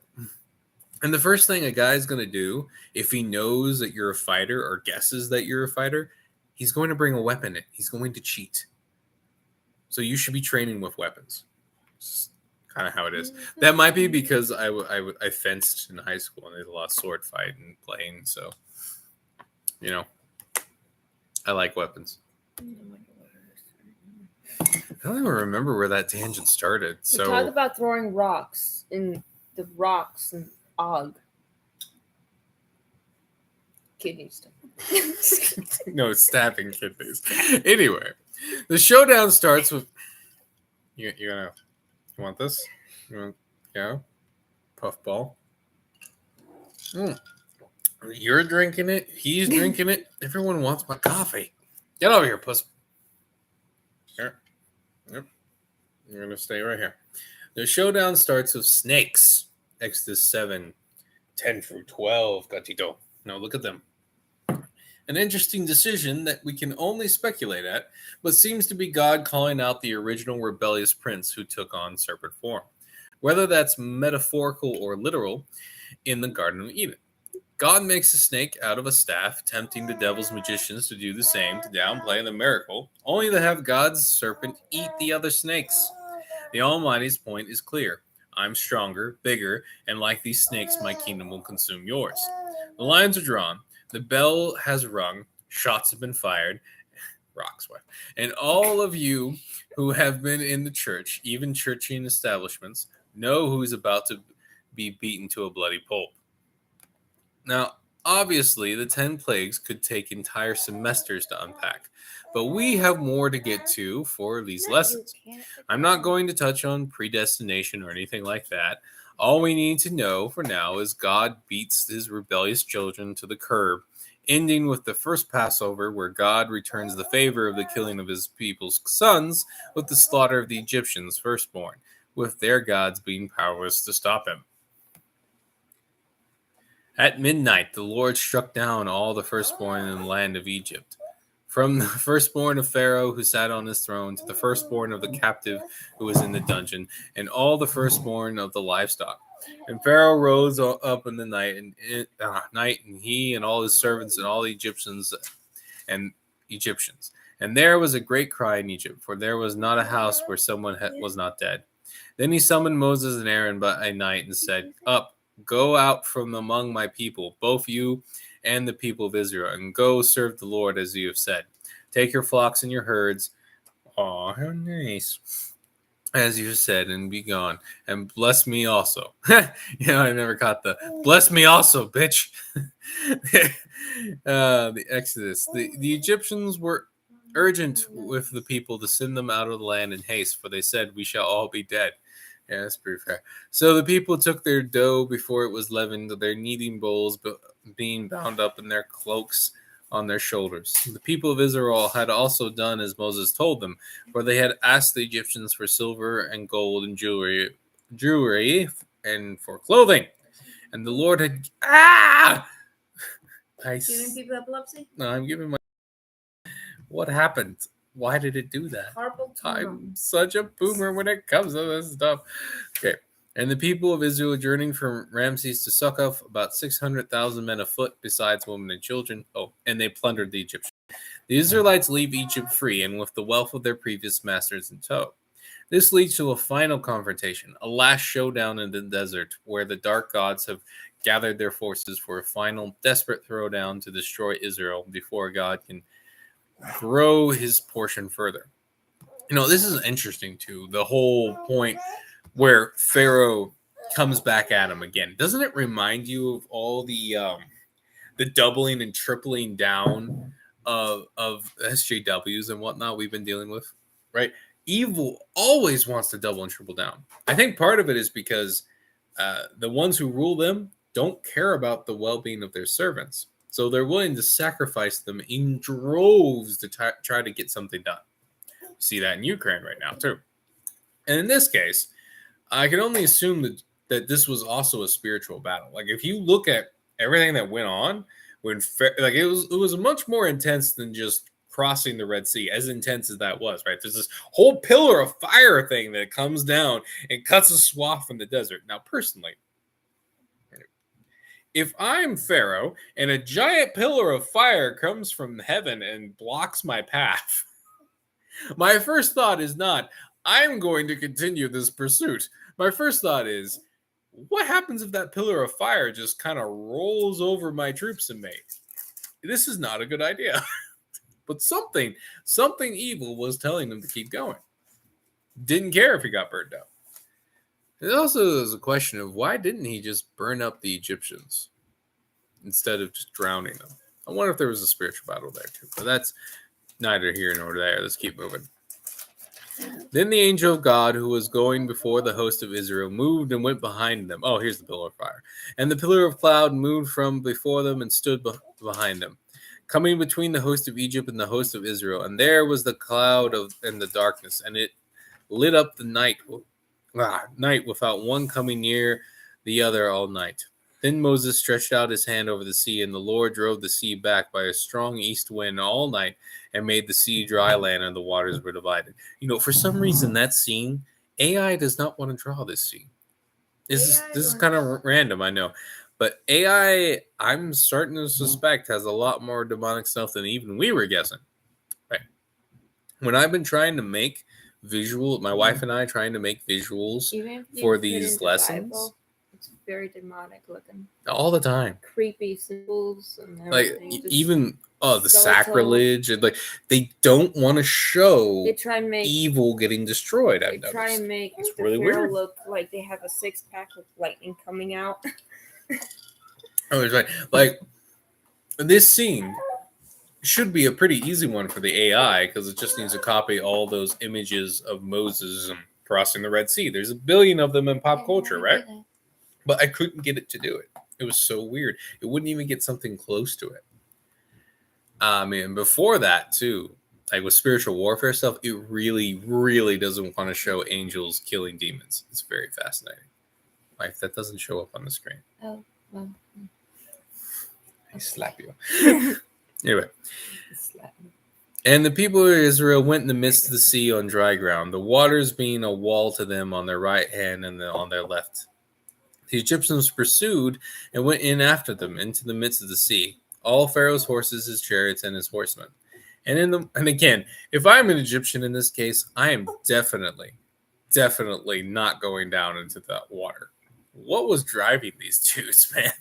And the first thing a guy's going to do, if he knows that you're a fighter or guesses that you're a fighter, he's going to bring a weapon in. He's going to cheat. So you should be training with weapons. Kind of how it is. That might be because I fenced in high school and there's a lot of sword fighting playing. So, I like weapons. I don't even remember where that tangent started. So
we talked about throwing rocks in the rocks and kidney stuff.
No, it's stabbing kidneys. Anyway, the showdown starts with you want this? Puffball. You're drinking it. He's drinking it. Everyone wants my coffee. Get over here, puss. Here. Yep. You're going to stay right here. The showdown starts with snakes. Exodus 7, 10 through 12. Gatito. Now look at them. An interesting decision that we can only speculate at, but seems to be God calling out the original rebellious prince who took on serpent form. Whether that's metaphorical or literal, in the Garden of Eden. God makes a snake out of a staff, tempting the devil's magicians to do the same, to downplay the miracle, only to have God's serpent eat the other snakes. The Almighty's point is clear. I'm stronger, bigger, and like these snakes, my kingdom will consume yours. The lines are drawn. The bell has rung. Shots have been fired. Rocks, what? And all of you who have been in the church, even churching establishments, know who's about to be beaten to a bloody pulp. Now, obviously, the 10 plagues could take entire semesters to unpack, but we have more to get to for these lessons. I'm not going to touch on predestination or anything like that. All we need to know for now is God beats his rebellious children to the curb, ending with the first Passover where God returns the favor of the killing of his people's sons with the slaughter of the Egyptians' firstborn, with their gods being powerless to stop him. At midnight, the Lord struck down all the firstborn in the land of Egypt, from the firstborn of Pharaoh who sat on his throne to the firstborn of the captive who was in the dungeon, and all the firstborn of the livestock. And Pharaoh rose up in the night, and he and all his servants and all the Egyptians. And there was a great cry in Egypt, for there was not a house where someone was not dead. Then he summoned Moses and Aaron by night and said, "Up, go out from among my people, both you and the people of Israel, and go serve the Lord as you have said. Take your flocks and your herds." Oh, how nice. As you said, and be gone. And bless me also. I never caught the bless me also, bitch. The Exodus. The Egyptians were urgent with the people to send them out of the land in haste, for they said, "We shall all be dead." Yeah, that's pretty fair. So the people took their dough before it was leavened, their kneading bowls being bound up in their cloaks on their shoulders. The people of Israel had also done as Moses told them, for they had asked the Egyptians for silver and gold and jewelry and for clothing. And the Lord had
Giving people epilepsy?
No, I'm giving my. What happened? Why did it do that?
Carpal tunnel.
I'm such a boomer when it comes to this stuff. Okay. And the people of Israel journeying from Ramses to Succoth, about 600,000 men afoot, besides women and children. Oh, and they plundered the Egyptians. The Israelites leave Egypt free and with the wealth of their previous masters in tow. This leads to a final confrontation, a last showdown in the desert, where the dark gods have gathered their forces for a final desperate throwdown to destroy Israel before God can grow his portion further. This is interesting too. The whole point where Pharaoh comes back at him again. Doesn't it remind you of all the doubling and tripling down of SJWs and whatnot we've been dealing with, right? Evil always wants to double and triple down. I think part of it is because the ones who rule them don't care about the well-being of their servants. So they're willing to sacrifice them in droves to try to get something done. You see that in Ukraine right now, too. And in this case, I can only assume that this was also a spiritual battle. Like, if you look at everything that went on, it was much more intense than just crossing the Red Sea, as intense as that was, right? There's this whole pillar of fire thing that comes down and cuts a swath in the desert. Now, personally, if I'm Pharaoh and a giant pillar of fire comes from heaven and blocks my path, my first thought is not, I'm going to continue this pursuit. My first thought is, what happens if that pillar of fire just kind of rolls over my troops and me? This is not a good idea. But something evil was telling them to keep going. Didn't care if he got burned out. It also is a question of why didn't he just burn up the Egyptians instead of just drowning them? I wonder if there was a spiritual battle there too. But that's neither here nor there. Let's keep moving. Then the angel of God, who was going before the host of Israel, moved and went behind them. Oh, here's the pillar of fire. And the pillar of cloud moved from before them and stood behind them, coming between the host of Egypt and the host of Israel. And there was the cloud and the darkness, and it lit up the night without one coming near the other all night. Then Moses stretched out his hand over the sea, and the Lord drove the sea back by a strong east wind all night and made the sea dry land, and the waters were divided. For some reason, that scene, AI does not want to draw this scene. This is kind of random, I know. But AI, I'm starting to suspect, has a lot more demonic stuff than even we were guessing. Right? When I've been trying to make my wife and I trying to make visuals for these lessons.
Bible, it's very demonic looking.
All the time.
Creepy symbols and everything.
Like, even the sacrilege. And, they don't want to show evil getting destroyed.
They try and make the really Pharaoh look like they have a six-pack with lightning coming out.
Oh, that's right. Like, this scene should be a pretty easy one for the AI because it just needs to copy all those images of Moses crossing the Red Sea. There's a billion of them in pop culture, right? But I couldn't get it to do it. It was so weird. It wouldn't even get something close to it. Before that, too, like with spiritual warfare stuff, it really, really doesn't want to show angels killing demons. It's very fascinating. Like, that doesn't show up on the screen.
Oh, well.
I slap you. Anyway. And the people of Israel went in the midst of the sea on dry ground, the waters being a wall to them on their right hand and on their left. The Egyptians pursued and went in after them into the midst of the sea, all Pharaoh's horses, his chariots, and his horsemen. And again, if I'm an Egyptian in this case, I am definitely not going down into that water. What was driving these dudes, man?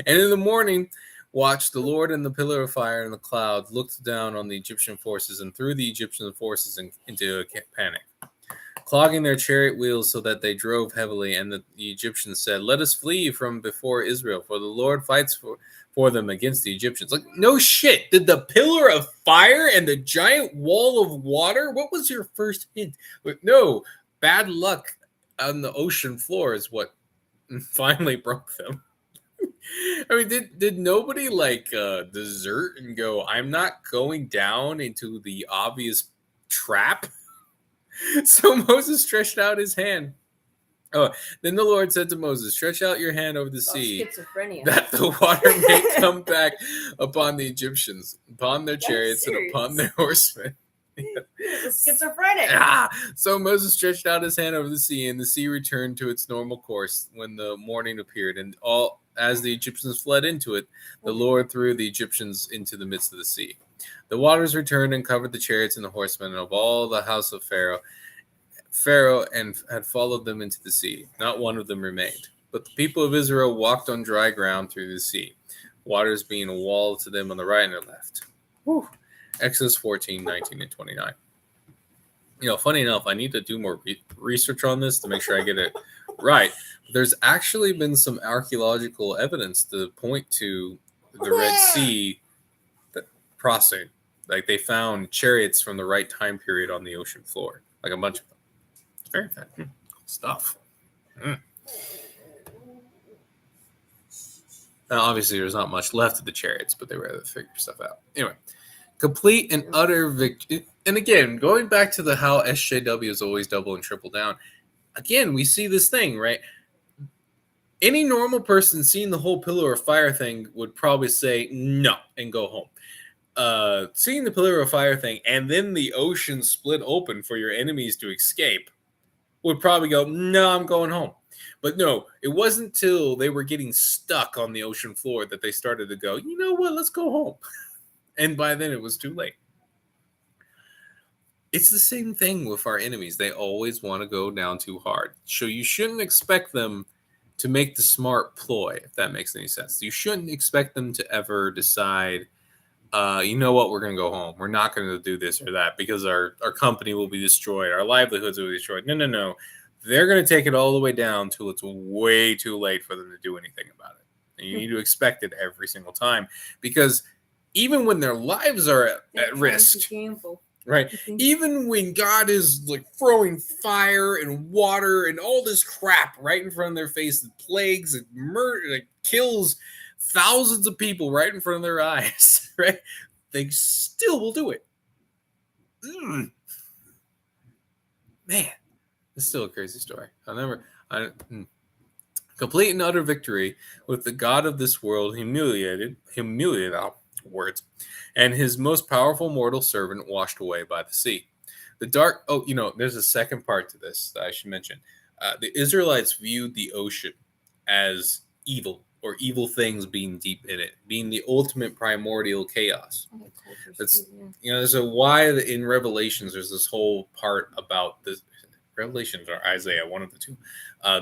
And in the morning, watch, the Lord in the pillar of fire and the cloud looked down on the Egyptian forces and threw the Egyptian forces into a panic, clogging their chariot wheels so that they drove heavily. And the Egyptians said, "Let us flee from before Israel, for the Lord fights for them against the Egyptians." Like, no shit. Did the pillar of fire and the giant wall of water? What was your first hint? But no, bad luck on the ocean floor is what finally broke them. I mean, did nobody desert and go, I'm not going down into the obvious trap? So Moses stretched out his hand. Oh, then the Lord said to Moses, stretch out your hand over the sea, that the water may come back upon the Egyptians, upon their chariots, and upon their horsemen.
Schizophrenic.
So Moses stretched out his hand over the sea, and the sea returned to its normal course when the morning appeared. And as the Egyptians fled into it, the Lord threw the Egyptians into the midst of the sea. The waters returned and covered the chariots and the horsemen of all the house of Pharaoh and had followed them into the sea. Not one of them remained. But the people of Israel walked on dry ground through the sea, waters being a wall to them on the right and the left. Whew. Exodus 14, 19, and 29. Funny enough, I need to do more research on this to make sure I get it right. There's actually been some archaeological evidence to point to the Red Sea crossing. Like they found chariots from the right time period on the ocean floor, like a bunch of them. It's very cool stuff. Now, obviously, there's not much left of the chariots, but they were able to figure stuff out. Anyway, complete and utter victory. And again, going back to how SJW is always double and triple down, again, we see this thing, right? Any normal person seeing the whole pillar of fire thing would probably say no and go home. Seeing the pillar of fire thing and then the ocean split open for your enemies to escape would probably go, no, I'm going home. But no, it wasn't until they were getting stuck on the ocean floor that they started to go, you know what, let's go home. And by then it was too late. It's the same thing with our enemies. They always want to go down too hard. So you shouldn't expect them to make the smart ploy, if that makes any sense. You shouldn't expect them to ever decide, you know what, we're going to go home. We're not going to do this or that because our company will be destroyed. Our livelihoods will be destroyed. No. They're going to take it all the way down till it's way too late for them to do anything about it. And you need to expect it every single time because even when their lives are at risk, right? Even when God is like throwing fire and water and all this crap right in front of their face, plagues and murder, kills thousands of people right in front of their eyes, right? They still will do it. Man, it's still a crazy story. Complete and utter victory with the God of this world humiliated words, and his most powerful mortal servant washed away by the sea. There's a second part to this that I should mention. The Israelites viewed the ocean as evil, or evil things being deep in it, being the ultimate primordial chaos. There's a why in Revelations there's this whole part about this. Revelations or Isaiah, one of the two,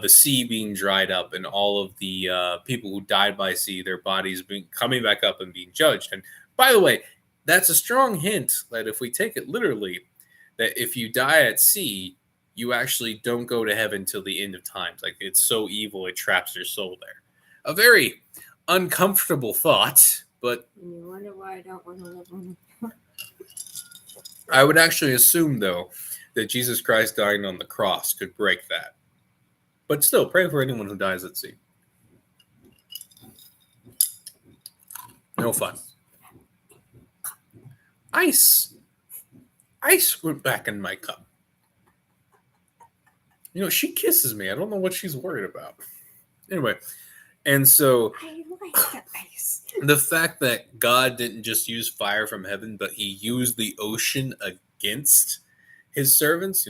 the sea being dried up and all of the people who died by sea, their bodies coming back up and being judged. And by the way, that's a strong hint that if we take it literally, that if you die at sea, you actually don't go to heaven till the end of times. Like it's so evil, it traps your soul there. A very uncomfortable thought, but
you wonder why I don't want to live on the
I would actually assume, though, that Jesus Christ dying on the cross could break that. But still, pray for anyone who dies at sea. No fun. Ice went back in my cup. She kisses me. I don't know what she's worried about. Anyway, and so
I like the ice.
The fact that God didn't just use fire from heaven, but he used the ocean against his servants,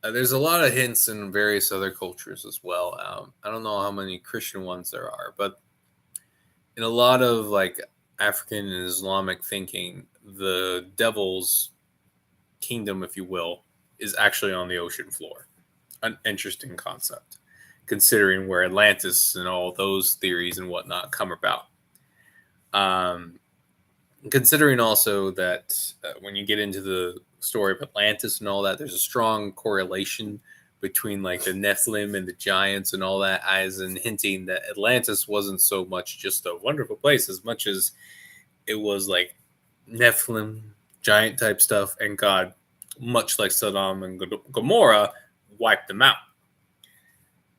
there's a lot of hints in various other cultures as well. I don't know how many Christian ones there are, but in a lot of African and Islamic thinking, the devil's kingdom, if you will, is actually on the ocean floor. An interesting concept, considering where Atlantis and all those theories and whatnot come about. Considering also that when you get into the story of Atlantis and all that, there's a strong correlation between the Nephilim and the giants and all that, as in hinting that Atlantis wasn't so much just a wonderful place as much as it was Nephilim, giant type stuff, and God, much like Sodom and Gomorrah, wiped them out.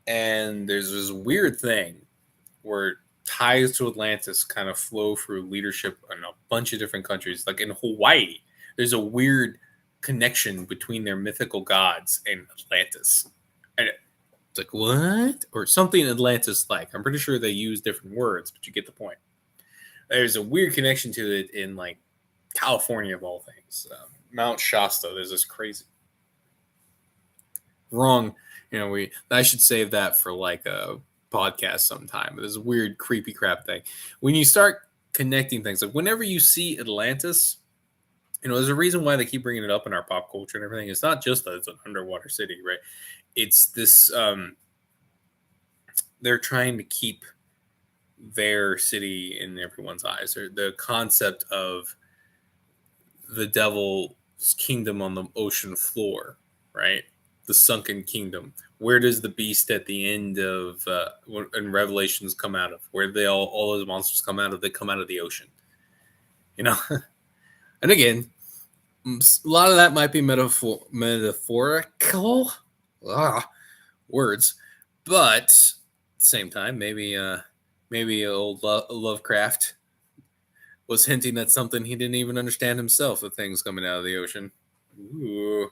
And there's this weird thing where ties to Atlantis kind of flow through leadership in a bunch of different countries. Like in Hawaii, there's a weird connection between their mythical gods and Atlantis. And it's like, what? Or something Atlantis-like. I'm pretty sure they use different words, but you get the point. There's a weird connection to it in like California of all things. Mount Shasta, there's this crazy wrong. I should save that for like a podcast sometime. But there's a weird, creepy crap thing. When you start connecting things, like whenever you see Atlantis, there's a reason why they keep bringing it up in our pop culture and everything. It's not just that it's an underwater city, right? It's this. They're trying to keep their city in everyone's eyes. Or the concept of the devil's kingdom on the ocean floor, right? The sunken kingdom. Where does the beast at the end of in Revelations come out of? Where do they all those monsters come out of? They come out of the ocean. And again, a lot of that might be metaphorical words, but at the same time, maybe old Lovecraft was hinting at something he didn't even understand himself, the things coming out of the ocean. Ooh.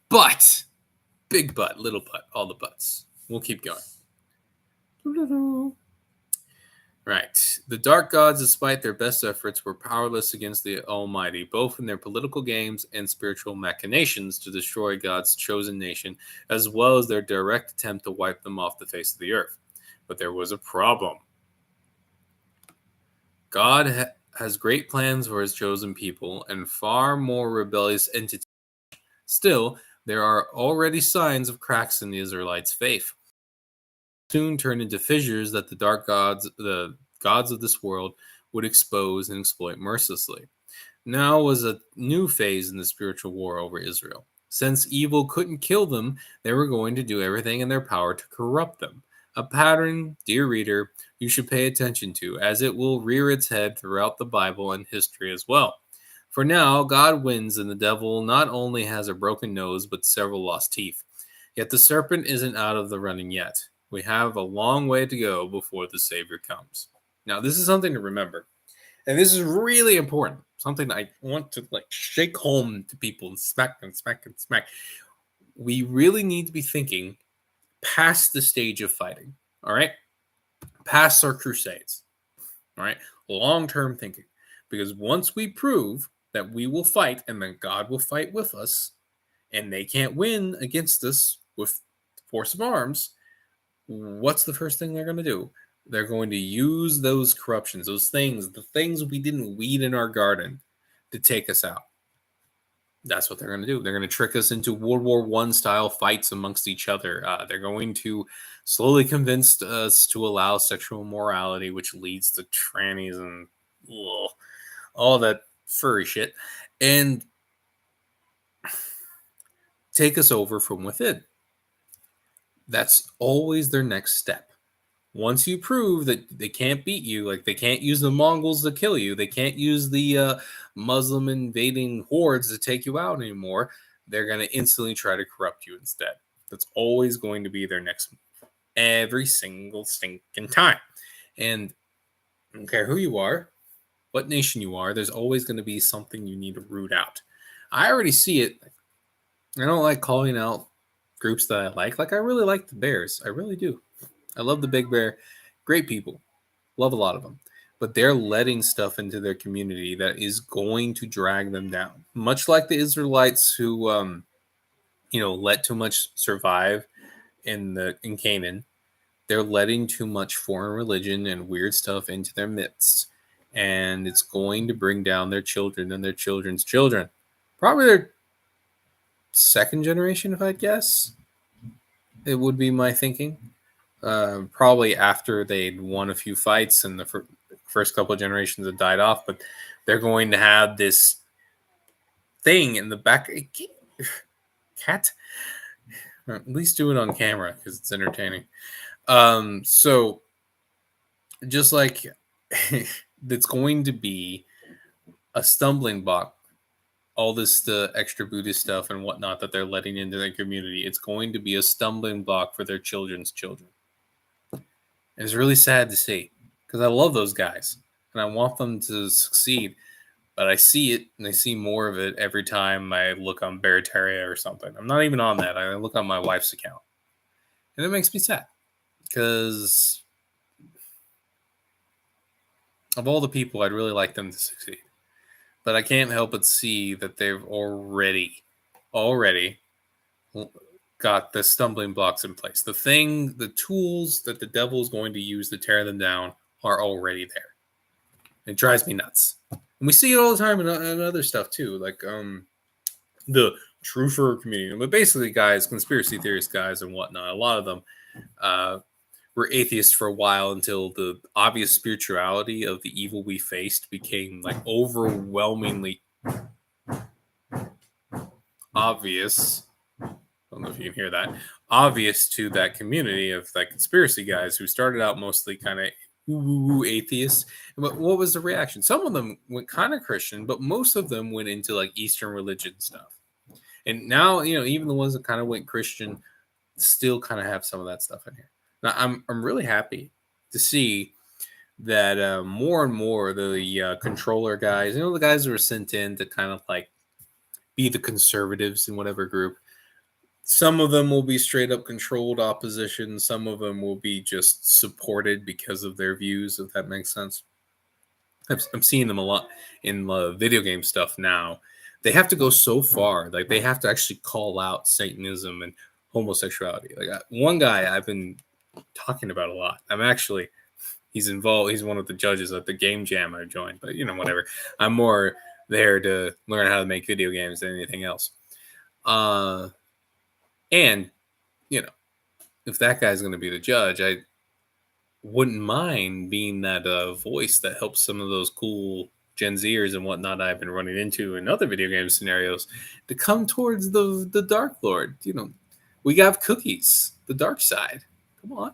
But big butt, little butt, all the butts. We'll keep going. Right. The dark gods, despite their best efforts, were powerless against the Almighty, both in their political games and spiritual machinations to destroy God's chosen nation, as well as their direct attempt to wipe them off the face of the earth. But there was a problem. God has great plans for his chosen people and far more rebellious entities. Still, there are already signs of cracks in the Israelites' faith. Soon turn into fissures that the gods of this world, would expose and exploit mercilessly. Now was a new phase in the spiritual war over Israel. Since evil couldn't kill them, they were going to do everything in their power to corrupt them. A pattern, dear reader, you should pay attention to, as it will rear its head throughout the Bible and history as well. For now, God wins, and the devil not only has a broken nose, but several lost teeth. Yet the serpent isn't out of the running yet. We have a long way to go before the Savior comes. Now, this is something to remember. And this is really important. Something I want to shake home to people and smack and smack and smack. We really need to be thinking past the stage of fighting. All right? Past our crusades. All right? Long-term thinking. Because once we prove that we will fight and that God will fight with us, and they can't win against us with force of arms, what's the first thing they're going to do? They're going to use those corruptions, the things we didn't weed in our garden, to take us out. That's what they're going to do. They're going to trick us into World War I style fights amongst each other. They're going to slowly convince us to allow sexual immorality, which leads to trannies and all that furry shit, and take us over from within. That's always their next step. Once you prove that they can't beat you, like they can't use the Mongols to kill you, they can't use the Muslim invading hordes to take you out anymore, they're going to instantly try to corrupt you instead. That's always going to be their next move. Every single stinking time. And I don't care who you are, what nation you are, there's always going to be something you need to root out. I already see it. I don't like calling out groups that I like. Like, I really like the Bears. I really do. I love the Big Bear. Great people. Love a lot of them. But they're letting stuff into their community that is going to drag them down. Much like the Israelites who, let too much survive in Canaan. They're letting too much foreign religion and weird stuff into their midst. And it's going to bring down their children and their children's children. Probably their second generation, if I'd guess. It would be my thinking. Probably after they'd won a few fights and the first couple of generations had died off, but they're going to have this thing in the back. Cat? At least do it on camera because it's entertaining. So just like it's going to be a stumbling block, all this the extra Buddhist stuff and whatnot that they're letting into their community, it's going to be a stumbling block for their children's children. It's really sad to see. because I love those guys and I want them to succeed. But I see it, and I see more of it every time I look on Barataria or something. I'm not even on that. I look on my wife's account, and it makes me sad because of all the people, I'd really like them to succeed. But I can't help but see that they've already got the stumbling blocks in place. The tools that the devil is going to use to tear them down are already there. It drives me nuts. And we see it all the time in other stuff too, like the truther community. But basically, guys, conspiracy theorist guys and whatnot, a lot of them were atheists for a while until the obvious spirituality of the evil we faced became like overwhelmingly obvious. I don't know if you can hear that. Obvious to that community of like conspiracy guys who started out mostly kind of atheists. But what was the reaction? Some of them went kind of Christian, but most of them went into like Eastern religion stuff. And now, even the ones that kind of went Christian still kind of have some of that stuff in here. Now, I'm really happy to see that more and more the controller guys, the guys who were sent in to kind of like be the conservatives in whatever group, some of them will be straight up controlled opposition. Some of them will be just supported because of their views, if that makes sense. I'm seeing them a lot in video game stuff now. They have to go so far. Like, they have to actually call out Satanism and homosexuality. Like, one guy I've been talking about a lot. He's involved. He's one of the judges at the game jam I joined, but whatever. I'm more there to learn how to make video games than anything else. And, if that guy's going to be the judge, I wouldn't mind being that voice that helps some of those cool Gen Zers and whatnot I've been running into in other video game scenarios to come towards the Dark Lord. We got cookies, the dark side. Come on.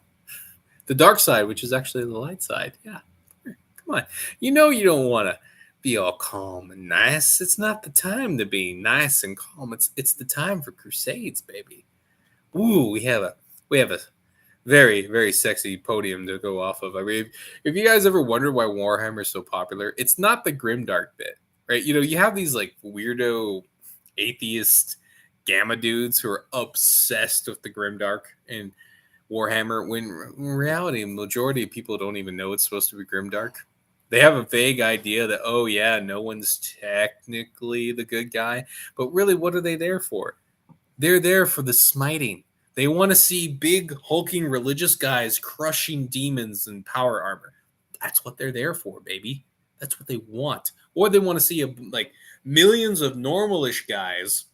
The dark side, which is actually the light side. Yeah. Come on. You don't want to be all calm and nice. It's not the time to be nice and calm. It's the time for crusades, baby. Ooh, we have a very, very sexy podium to go off of. I mean, if you guys ever wonder why Warhammer is so popular, it's not the grimdark bit, right? You have these like weirdo atheist gamma dudes who are obsessed with the grimdark and Warhammer, when in reality, the majority of people don't even know it's supposed to be grimdark. They have a vague idea that, oh yeah, no one's technically the good guy, but really, what are they there for? They're there for the smiting. They want to see big, hulking religious guys crushing demons in power armor. That's what they're there for, baby. That's what they want. Or they want to see millions of normalish guys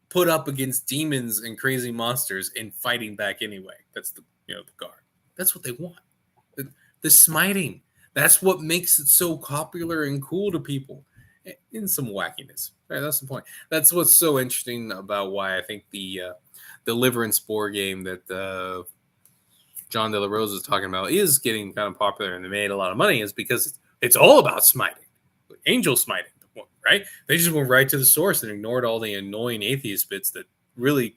put up against demons and crazy monsters and fighting back anyway. That's the guard. That's what they want. The smiting. That's what makes it so popular and cool to people. In some wackiness. Right, that's the point. That's what's so interesting about why I think the Deliverance board game that John De La Rose is talking about is getting kind of popular and they made a lot of money is because it's all about smiting. Angel smiting, right? They just went right to the source and ignored all the annoying atheist bits that really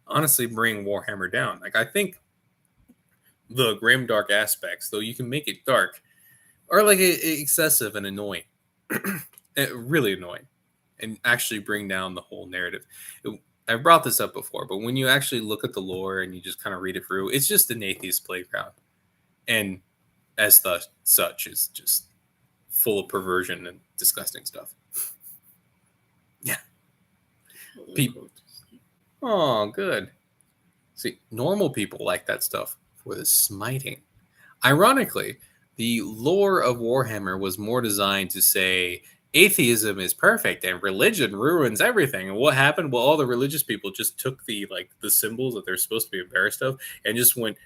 honestly bring Warhammer down. Like, I think the grimdark aspects, though you can make it dark, are like excessive and annoying. Really annoying, and actually bring down the whole narrative. I've brought this up before, but when you actually look at the lore and you just kind of read it through, it's just an atheist playground, and as such is just full of perversion and disgusting stuff. Yeah. People. Oh, good. See, normal people like that stuff for the smiting. Ironically, the lore of Warhammer was more designed to say atheism is perfect and religion ruins everything. And what happened? Well, all the religious people just took the symbols that they're supposed to be embarrassed of and just went,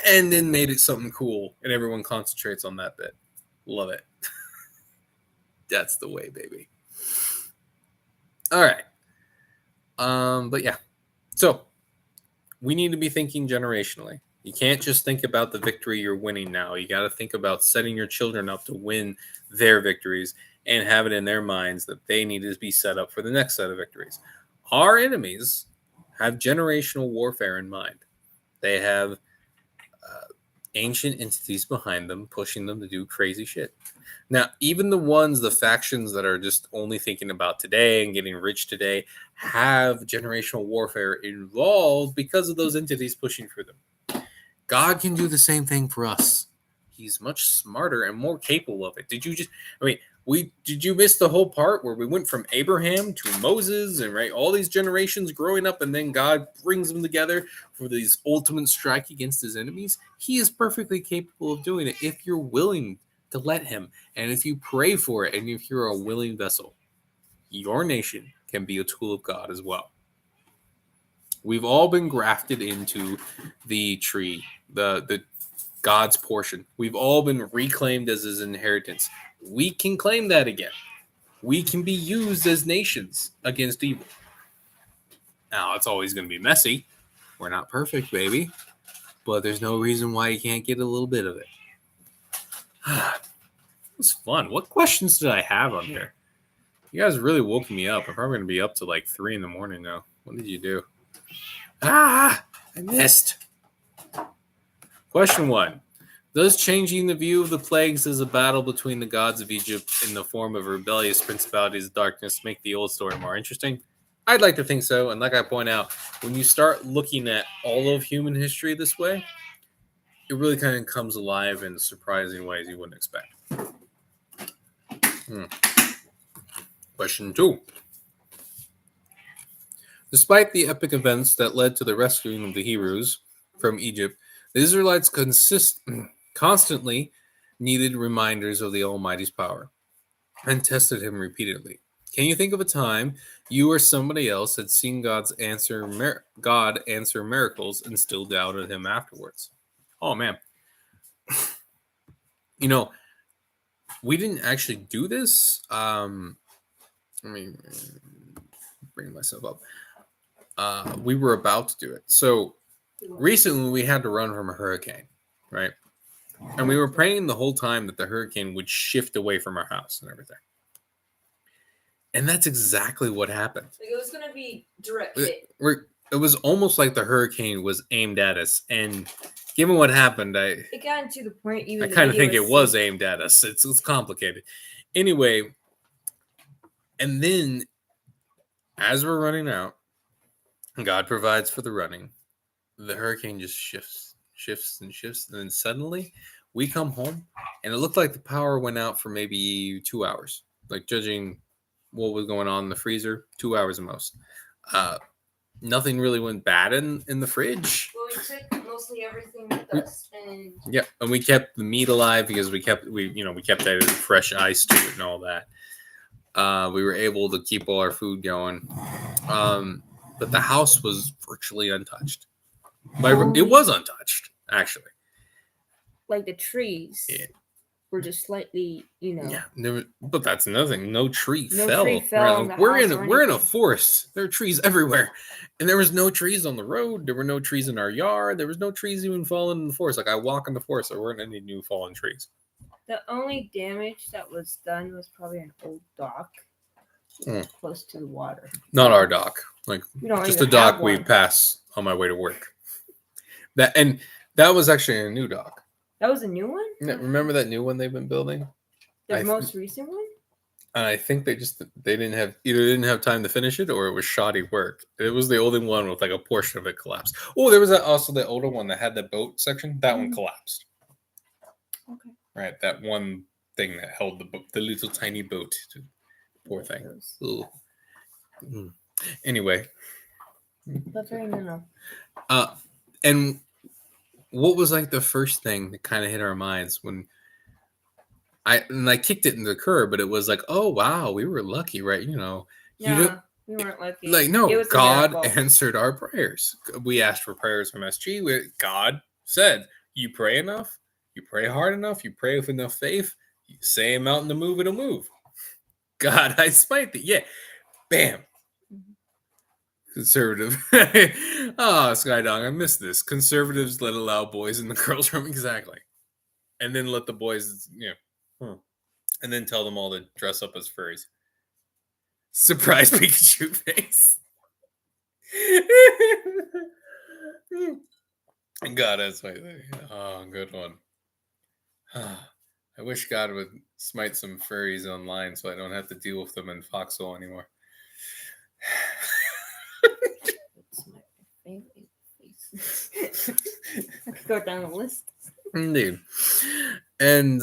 and then made it something cool. And everyone concentrates on that bit. Love it. That's the way, baby. All right. But yeah. So we need to be thinking generationally. You can't just think about the victory you're winning now. You got to think about setting your children up to win their victories and have it in their minds that they need to be set up for the next set of victories. Our enemies have generational warfare in mind. They have ancient entities behind them, pushing them to do crazy shit. Now, even the factions that are just only thinking about today and getting rich today, have generational warfare involved because of those entities pushing for them. God can do the same thing for us. He's much smarter and more capable of it. Did you miss the whole part where we went from Abraham to Moses and all these generations growing up, and then God brings them together for this ultimate strike against his enemies? He is perfectly capable of doing it if you're willing to let him, and if you pray for it, and if you're a willing vessel. Your nation can be a tool of God as well. We've all been grafted into the tree, the God's portion. We've all been reclaimed as his inheritance. We can claim that again. We can be used as nations against evil. Now, it's always going to be messy. We're not perfect, baby. But there's no reason why you can't get a little bit of it. It was fun. What questions did I have on here? You guys really woke me up. I'm probably going to be up to like 3 in the morning now. What did you do? I missed. Question 1. Does changing the view of the plagues as a battle between the gods of Egypt in the form of rebellious principalities of darkness make the old story more interesting? I'd like to think so. And like I point out, when you start looking at all of human history this way, it really kind of comes alive in surprising ways you wouldn't expect. Question 2. Despite the epic events that led to the rescuing of the Hebrews from Egypt, the Israelites constantly needed reminders of the Almighty's power and tested him repeatedly. Can you think of a time you or somebody else had seen God answer miracles and still doubted him afterwards? Oh, man. We didn't actually do this. Let me bring myself up. We were about to do it. So recently we had to run from a hurricane, right? And we were praying the whole time that the hurricane would shift away from our house and everything. And that's exactly what happened.
Like, it was going to be direct hit.
It was almost like the hurricane was aimed at us. And given what happened, it
got to the point
I kind of think it was aimed at us. It's complicated. Anyway, and then as we're running out, God provides for the running. The hurricane just shifts, and then suddenly we come home, and it looked like the power went out for maybe 2 hours. Like, judging what was going on in the freezer, 2 hours at most. Nothing really went bad in the fridge.
Well, we took mostly everything with us, and
and we kept the meat alive because we kept adding fresh ice to it and all that. We were able to keep all our food going, but the house was virtually untouched. It was untouched, actually.
Like the trees were just slightly,
Yeah, but that's nothing. No tree fell.
Right?
We're in a forest. There are trees everywhere, and there was no trees on the road. There were no trees in our yard. There was no trees even falling in the forest. Like, I walk in the forest, there weren't any new fallen trees.
The only damage that was done was probably an old dock close to the water.
Not our dock. Like, just a dock we pass on my way to work. That was actually a new dock.
That was a new one?
Yeah, remember that new one they've been building?
The most recent one?
I think they didn't have time to finish it, or it was shoddy work. It was the only one with like a portion of it collapsed. Oh, there was also the older one that had the boat section. That one collapsed.
Okay.
Right, that one thing that held the little tiny boat. Poor thing. Anyway.
But very new.
And what was like the first thing that kind of hit our minds when I kicked it in the curb, but it was like, oh wow, we were lucky, right?
We weren't lucky.
Like, no, God answered our prayers. We asked for prayers from SG. God said, you pray enough, you pray hard enough, you pray with enough faith, you say a mountain to move, it'll move. God, I smite thee. Yeah. Bam. Conservative. Skydog, I missed this. Conservatives let allow boys in the girls' room. Exactly. And then let the boys, and then tell them all to dress up as furries. Surprise Pikachu face. God, that's my thing. Oh, good one. I wish God would smite some furries online so I don't have to deal with them in Foxhole anymore.
It's my favorite place. I could go down the list.
Indeed. And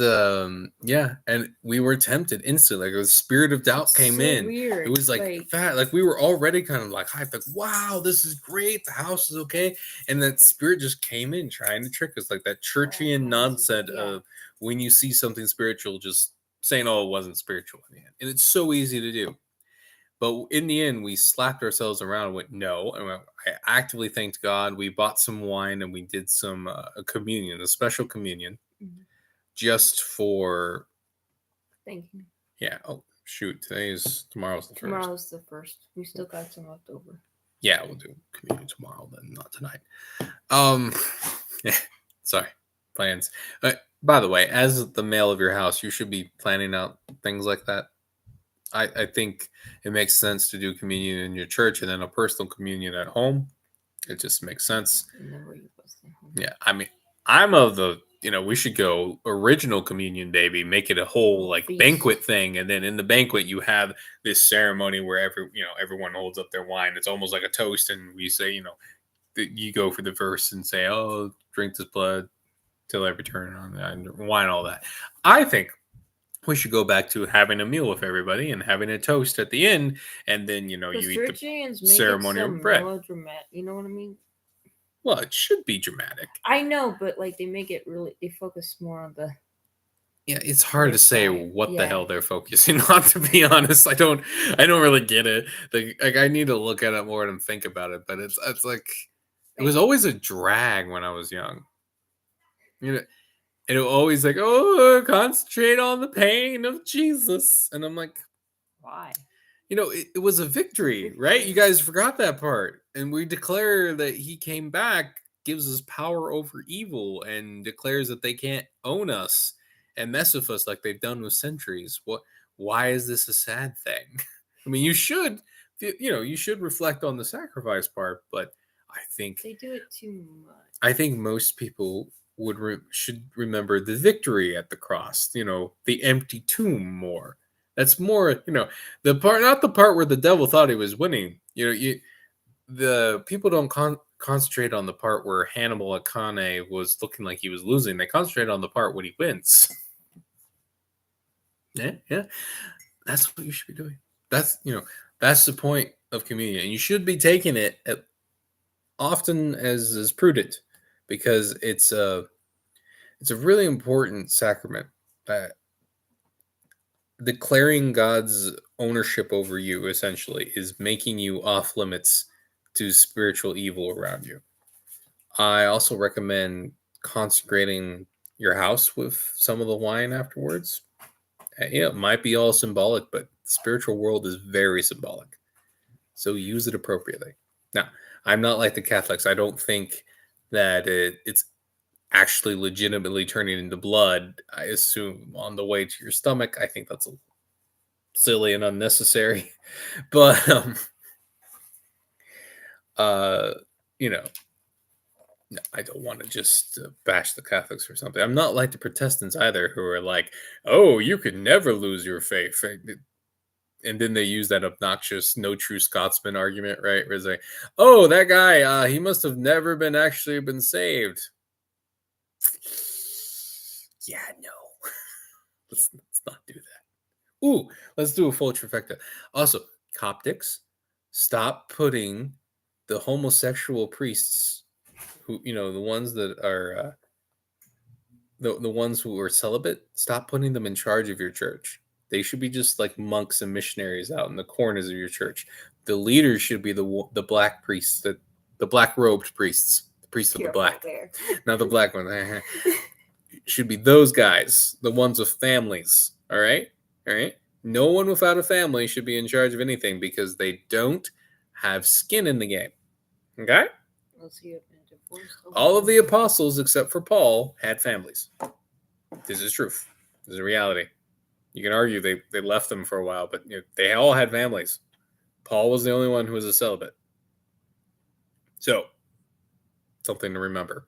yeah, and we were tempted instantly. Like the spirit of doubt
It's
came
so
in.
weird.
It was like fat. Like we were already kind of like hyped, like, wow, this is great. The house is okay. And that spirit just came in trying to trick us, like that churchian nonsense of when you see something spiritual, just saying, oh, it wasn't spiritual in the end. And it's so easy to do. But in the end, we slapped ourselves around and went, no. And I actively thanked God. We bought some wine and we did some a communion, a special communion, just for.
Thank you.
Yeah. Oh, shoot. Tomorrow's the first.
Tomorrow's the first. We still got some left over.
Yeah, we'll do communion tomorrow, then not tonight. Yeah, sorry. Plans. By the way, as the male of your house, you should be planning out things like that. I think it makes sense to do communion in your church and then a personal communion at home. It just makes sense. Yeah, I mean, I'm of the, we should go original communion, baby. Make it a whole like banquet thing, and then in the banquet you have this ceremony where everyone holds up their wine. It's almost like a toast, and we say, you go for the verse and say, "Oh, drink this blood till I return on that," and wine, all that. I think we should go back to having a meal with everybody and having a toast at the end, and then you eat the ceremonial bread.
Melodramatic, you know what I mean?
Well, it should be dramatic.
I know, but like they make it really. They focus more on the.
Yeah, it's hard to say what the hell they're focusing on. To be honest, I don't really get it. Like I need to look at it more and think about it. But it's like it was always a drag when I was young. And it always like, oh, concentrate on the pain of Jesus. And I'm like,
why?
It was a victory, right? You guys forgot that part. And we declare that he came back, gives us power over evil, and declares that they can't own us and mess with us like they've done with centuries. Why is this a sad thing? I mean, you should reflect on the sacrifice part, but I think
they do it too much.
I think most people should remember the victory at the cross, the empty tomb more. That's more, the part, not the part where the devil thought he was winning. The people don't concentrate on the part where Hannibal Akane was looking like he was losing. They concentrate on the part when he wins. Yeah. That's what you should be doing. That's the point of communion. And you should be taking it often as is prudent, because it's a really important sacrament. Declaring God's ownership over you essentially is making you off limits to spiritual evil around you. I also recommend consecrating your house with some of the wine afterwards. It might be all symbolic, but the spiritual world is very symbolic. So use it appropriately. Now, I'm not like the Catholics. I don't think that it's actually legitimately turning into blood. I assume on the way to your stomach. I think that's silly and unnecessary. But no, I don't want to just bash the Catholics or something. I'm not like the Protestants either, who are like, oh, you could never lose your faith. And then they use that obnoxious "no true Scotsman" argument, right? Where it's like, oh, that guy, he must have never been saved. Yeah, no. let's not do that. Ooh, let's do a full trifecta. Also, Coptics, stop putting the homosexual priests, who the ones that are the ones who are celibate, stop putting them in charge of your church. They should be just like monks and missionaries out in the corners of your church. The leaders should be the black priests, the black robed priests, the priests of the black, not the black one. Should be those guys, the ones with families. All right. No one without a family should be in charge of anything, because they don't have skin in the game. Okay. All of the apostles, except for Paul, had families. This is truth. This is a reality. You can argue they left them for a while, but they all had families. Paul was the only one who was a celibate. So, Something to remember.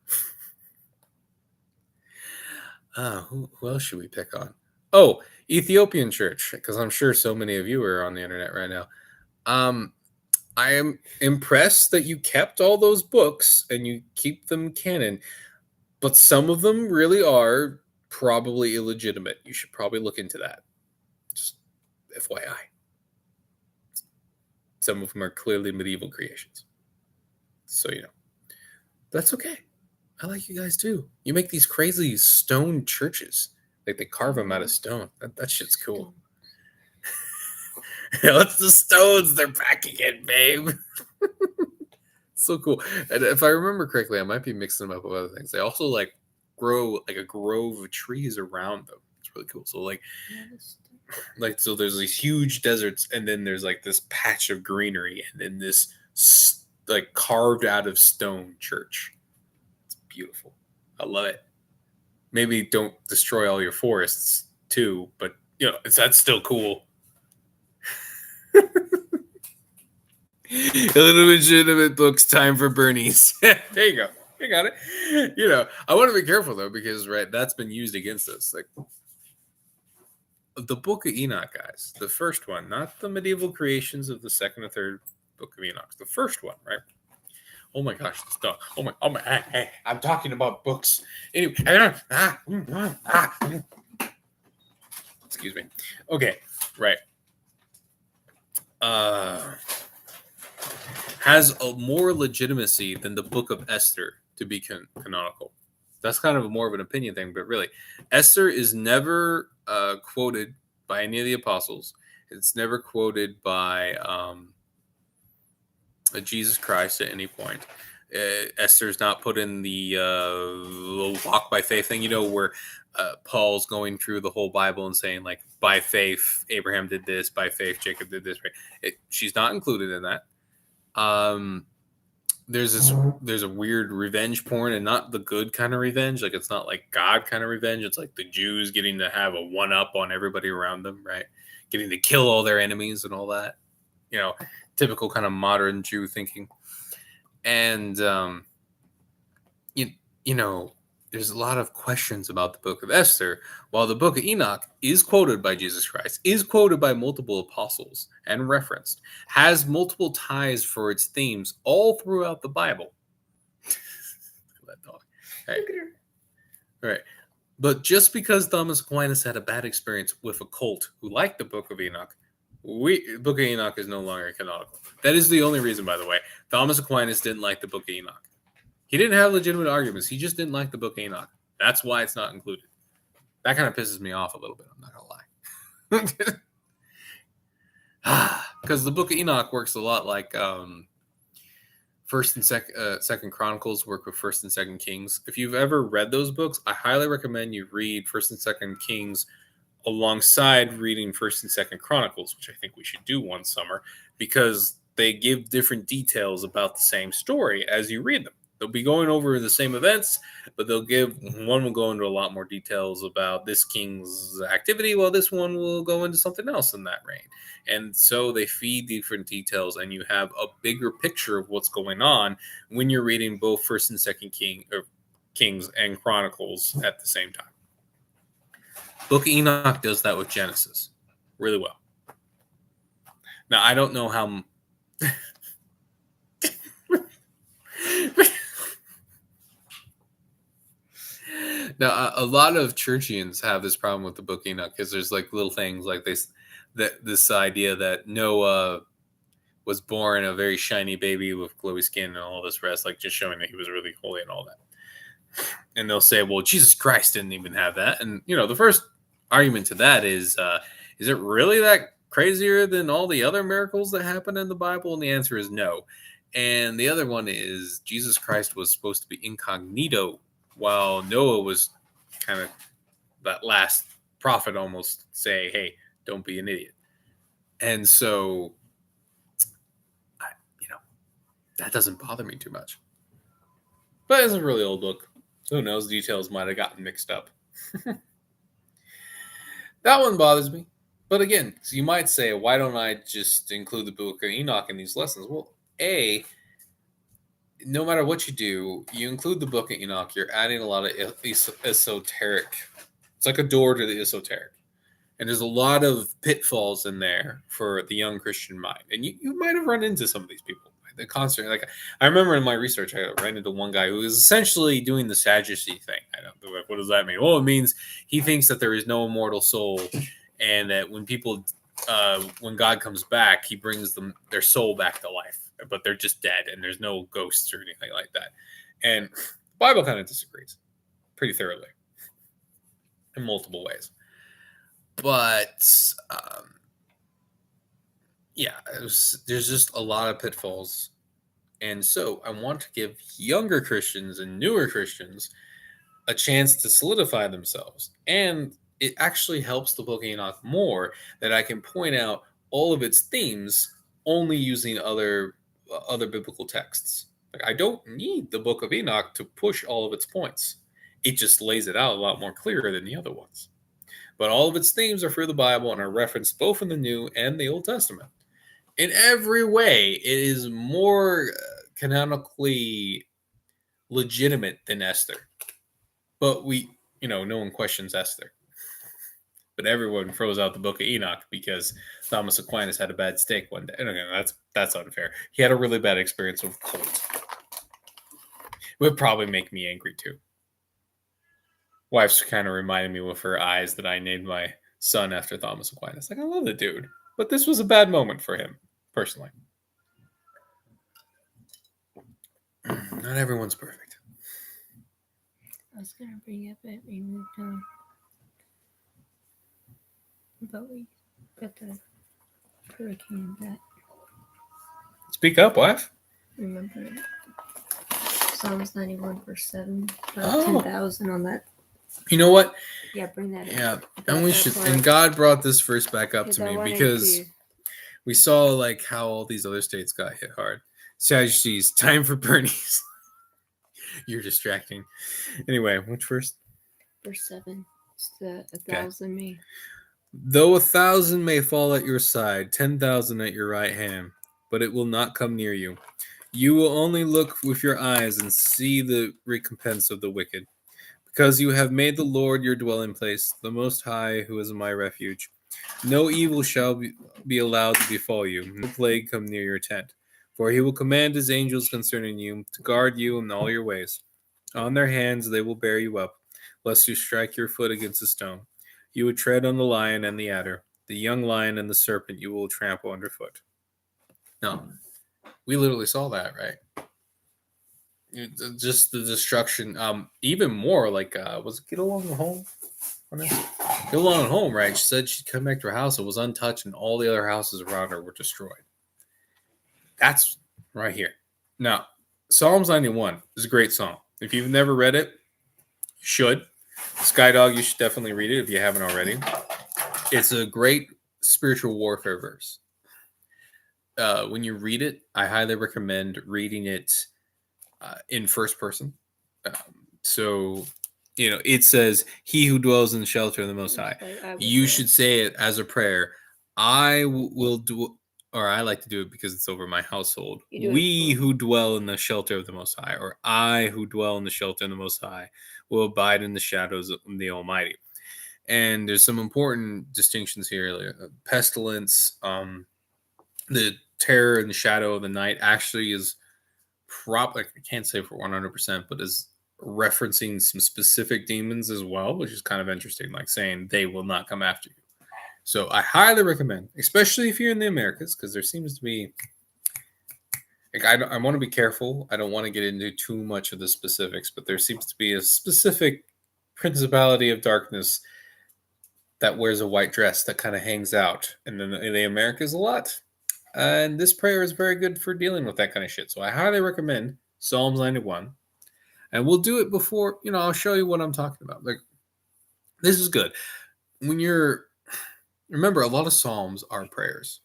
Who else should we pick on? Oh, Ethiopian church, because I'm sure so many of you are on the internet right now. I am impressed that you kept all those books and you keep them canon, but some of them really are probably illegitimate. You should probably look into that. Just FYI. Some of them are clearly medieval creations. So, that's okay. I like you guys too. You make these crazy stone churches. Like they carve them out of stone. That shit's cool. What's the stones? They're packing it, babe. So cool. And if I remember correctly, I might be mixing them up with other things. They also grow like a grove of trees around them. It's really cool. So so there's these huge deserts, and then there's like this patch of greenery, and then this like carved out of stone church. It's beautiful. I love it. Maybe don't destroy all your forests too, but that's still cool. Illegitimate books, time for Bernie's. There you go. You got it. I want to be careful though, because that's been used against us. Like the Book of Enoch, guys, the first one, not the medieval creations of the second or third Book of Enoch, the first one, right? Oh my gosh, stuff. Oh my, hey, I'm talking about books. Anyway, excuse me. Okay, right. Has a more legitimacy than the Book of Esther to be canonical. That's kind of more of an opinion thing, but really, Esther is never quoted by any of the apostles. It's never quoted by Jesus Christ at any point. Esther's not put in the walk by faith thing, where Paul's going through the whole Bible and saying, like, by faith, Abraham did this, by faith, Jacob did this. She's not included in that. There's a weird revenge porn, and not the good kind of revenge. Like, it's not like God kind of revenge. It's like the Jews getting to have a one-up on everybody around them, right? Getting to kill all their enemies and all that. Typical kind of modern Jew thinking. And, there's a lot of questions about the Book of Esther, while the Book of Enoch is quoted by Jesus Christ, is quoted by multiple apostles and referenced, has multiple ties for its themes all throughout the Bible. That dog. Hey. Right. But just because Thomas Aquinas had a bad experience with a cult who liked the Book of Enoch, Book of Enoch is no longer canonical. That is the only reason, by the way. Thomas Aquinas didn't like the Book of Enoch. He didn't have legitimate arguments. He just didn't like the Book of Enoch. That's why it's not included. That kind of pisses me off a little bit. I'm not going to lie. Because the Book of Enoch works a lot like First and Second Chronicles work with First and Second Kings. If you've ever read those books, I highly recommend you read First and Second Kings alongside reading First and Second Chronicles, which I think we should do one summer, because they give different details about the same story as you read them. They'll be going over the same events, but one will go into a lot more details about this king's activity, while this one will go into something else in that reign. And so they feed different details, and you have a bigger picture of what's going on when you're reading both First and Second Kings and Chronicles at the same time. Book of Enoch does that with Genesis really well. Now, I don't know how... Now, a lot of churchians have this problem with the Book of Enoch, because there's like little things like this idea that Noah was born a very shiny baby with glowy skin and all this rest, like just showing that he was really holy and all that. And they'll say, well, Jesus Christ didn't even have that. And, the first argument to that is it really that crazier than all the other miracles that happen in the Bible? And the answer is no. And the other one is Jesus Christ was supposed to be incognito, while Noah was kind of that last prophet, almost say, hey, don't be an idiot. And so, that doesn't bother me too much. But it's a really old book. Who knows? Details might have gotten mixed up. That one bothers me. But again, so you might say, why don't I just include the Book of Enoch in these lessons? Well, A, no matter what you do, you include the Book of Enoch, you're adding a lot of esoteric. It's like a door to the esoteric. And there's a lot of pitfalls in there for the young Christian mind. And you might have run into some of these people. The concert, like I remember in my research, I ran into one guy who was essentially doing the Sadducee thing. I don't like, what does that mean? Well, it means he thinks that there is no immortal soul, and that when God comes back, He brings their soul back to life, but they're just dead, and there's no ghosts or anything like that. And the Bible kind of disagrees pretty thoroughly in multiple ways. But yeah, there's just a lot of pitfalls. And so I want to give younger Christians and newer Christians a chance to solidify themselves. And it actually helps the Book of Enoch more that I can point out all of its themes only using other biblical texts. Like, I don't need the Book of Enoch to push all of its points. It just lays it out a lot more clearer than the other ones. But all of its themes are through the Bible and are referenced both in the New and the Old Testament. In every way, it is more canonically legitimate than Esther. But no one questions Esther. But everyone throws out the Book of Enoch because Thomas Aquinas had a bad steak one day. And again, that's unfair. He had a really bad experience with cold. It would probably make me angry too. Wife's kind of reminded me with her eyes that I named my son after Thomas Aquinas. Like, I love the dude, but this was a bad moment for him, personally. Not everyone's perfect.
I was gonna bring up it. We moved on, but we got the hurricane back.
Speak up, wife.
Remember it? Psalms 91 verse 7.
Oh.
10,000 on that.
You know what?
Yeah, bring that
Yeah,
up.
and we should. And God brought this verse back up to me because we saw like how all these other states got hit hard. Sadducees, time for Bernie's. You're distracting. Anyway, which verse?
Verse 7. It's the 1,000 may.
Though 1,000 may fall at your side, 10,000 at your right hand, but it will not come near you. You will only look with your eyes and see the recompense of the wicked. Because you have made the Lord your dwelling place, the Most High, who is my refuge. No evil shall be allowed to befall you, no plague come near your tent. For he will command his angels concerning you, to guard you in all your ways. On their hands they will bear you up, lest you strike your foot against a stone. You will tread on the lion and the adder, the young lion and the serpent you will trample underfoot. No, we literally saw that, right? Just the destruction. Even more like was it Get Along Home? Get Along Home, right? She said she'd come back to her house, it was untouched, and all the other houses around her were destroyed. That's right here. Now, Psalms 91 is a great song. If you've never read it, you should. Skydog, you should definitely read it if you haven't already. It's a great spiritual warfare verse. When you read it, I highly recommend reading it in first person. So, it says, "He who dwells in the shelter of the Most High." You should say it as a prayer. I will do, or I like to do it because it's over my household. We who dwell in the shelter of the Most High, or I who dwell in the shelter of the Most High, will abide in the shadows of the Almighty. And there's some important distinctions here. Like pestilence, the terror and the shadow of the night actually is I can't say for 100%, but is referencing some specific demons as well, which is kind of interesting, like saying they will not come after you. So I highly recommend, especially if you're in the Americas, because there seems to be, like, I want to be careful. I don't want to get into too much of the specifics, but there seems to be a specific principality of darkness that wears a white dress that kind of hangs out in the Americas a lot. And this prayer is very good for dealing with that kind of shit. So I highly recommend Psalms 91. And we'll do it before, I'll show you what I'm talking about. Like, this is good. Remember, a lot of Psalms are prayers.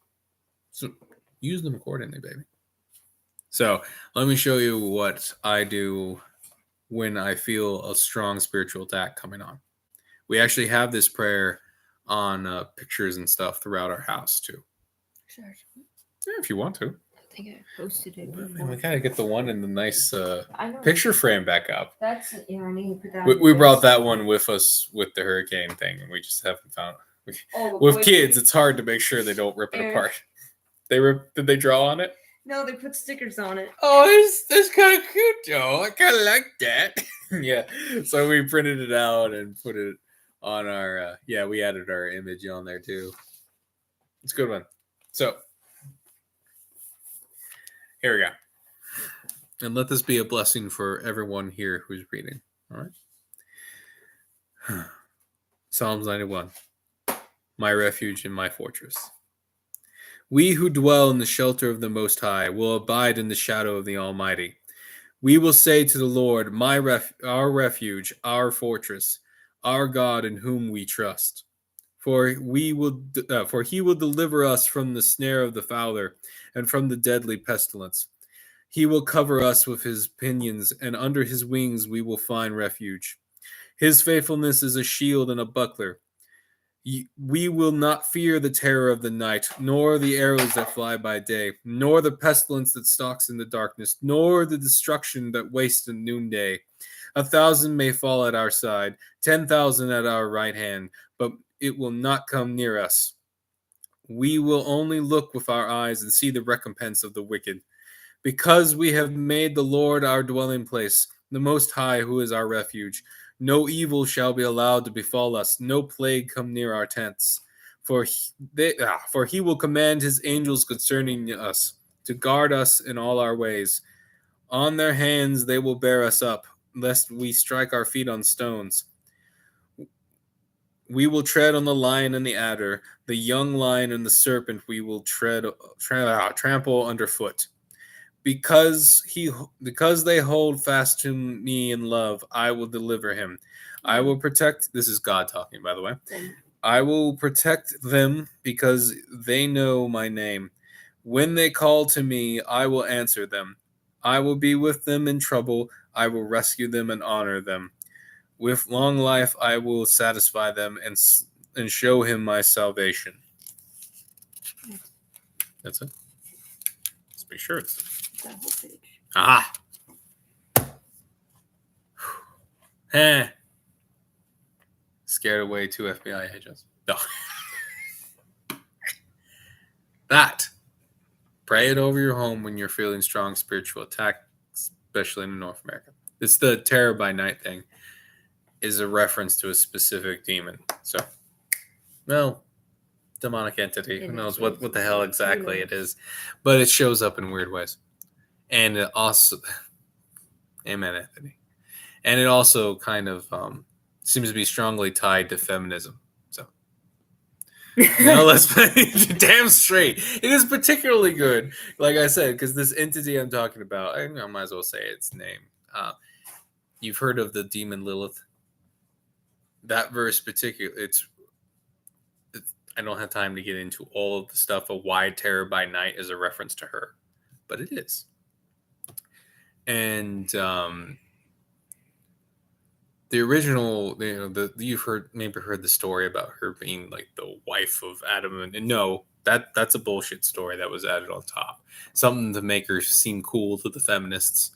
So use them accordingly, baby. So let me show you what I do when I feel a strong spiritual attack coming on. We actually have this prayer on pictures and stuff throughout our house, too.
Sure.
Yeah, if you want to.
think I posted it
Man,
before.
we gotta get the one in the nice
I know.
picture frame back up.
That's I need to put that.
We brought that one with us with the hurricane thing, and we just haven't found it. With kids, it's hard to make sure they don't rip it apart. Did they draw on it?
No, they put stickers on it.
Oh, that's kind of cute, Joe. I kind of like that. Yeah. So we printed it out and put it on our. We added our image on there too. It's a good one. So here we go. And let this be a blessing for everyone here who's reading. All right. Psalms 91. My refuge and my fortress. We who dwell in the shelter of the Most High will abide in the shadow of the Almighty. We will say to the Lord, our refuge, our fortress, our God in whom we trust. For he will deliver us from the snare of the fowler and from the deadly pestilence. He will cover us with his pinions, and under his wings we will find refuge. His faithfulness is a shield and a buckler. We will not fear the terror of the night, nor the arrows that fly by day, nor the pestilence that stalks in the darkness, nor the destruction that wastes in noonday. 1,000 may fall at our side, 10,000 at our right hand, but it will not come near us. We will only look with our eyes and see the recompense of the wicked. Because we have made the Lord our dwelling place, the Most High, who is our refuge, no evil shall be allowed to befall us, no plague come near our tents. For he will command his angels concerning us, to guard us in all our ways. On their hands they will bear us up, lest we strike our feet on stones. We will tread on the lion and the adder, the young lion and the serpent we will trample underfoot. Because they hold fast to me in love, I will deliver him. I will protect. This is God talking, by the way. I will protect them because they know my name. When they call to me, I will answer them. I will be with them in trouble. I will rescue them and honor them. With long life, I will satisfy them and show him my salvation. That's it. Let's make sure it's
that whole page.
Aha. Scared away 2 FBI agents. No. That. Pray it over your home when you're feeling strong spiritual attack, especially in North America. It's the terror by night thing. Is a reference to a specific demon. So, well, demonic entity. Who knows what the hell exactly it is. But it shows up in weird ways. And it also... Amen, Anthony. And it also kind of seems to be strongly tied to feminism. So, now let's damn straight. It is particularly good, like I said, because this entity I'm talking about, I might as well say its name. You've heard of the demon Lilith? That verse particularly, it's I don't have time to get into all of the stuff of why terror by night is a reference to her, but it is. And the original, you've maybe heard the story about her being like the wife of Adam, and no, that's a bullshit story that was added on top, something to make her seem cool to the feminists.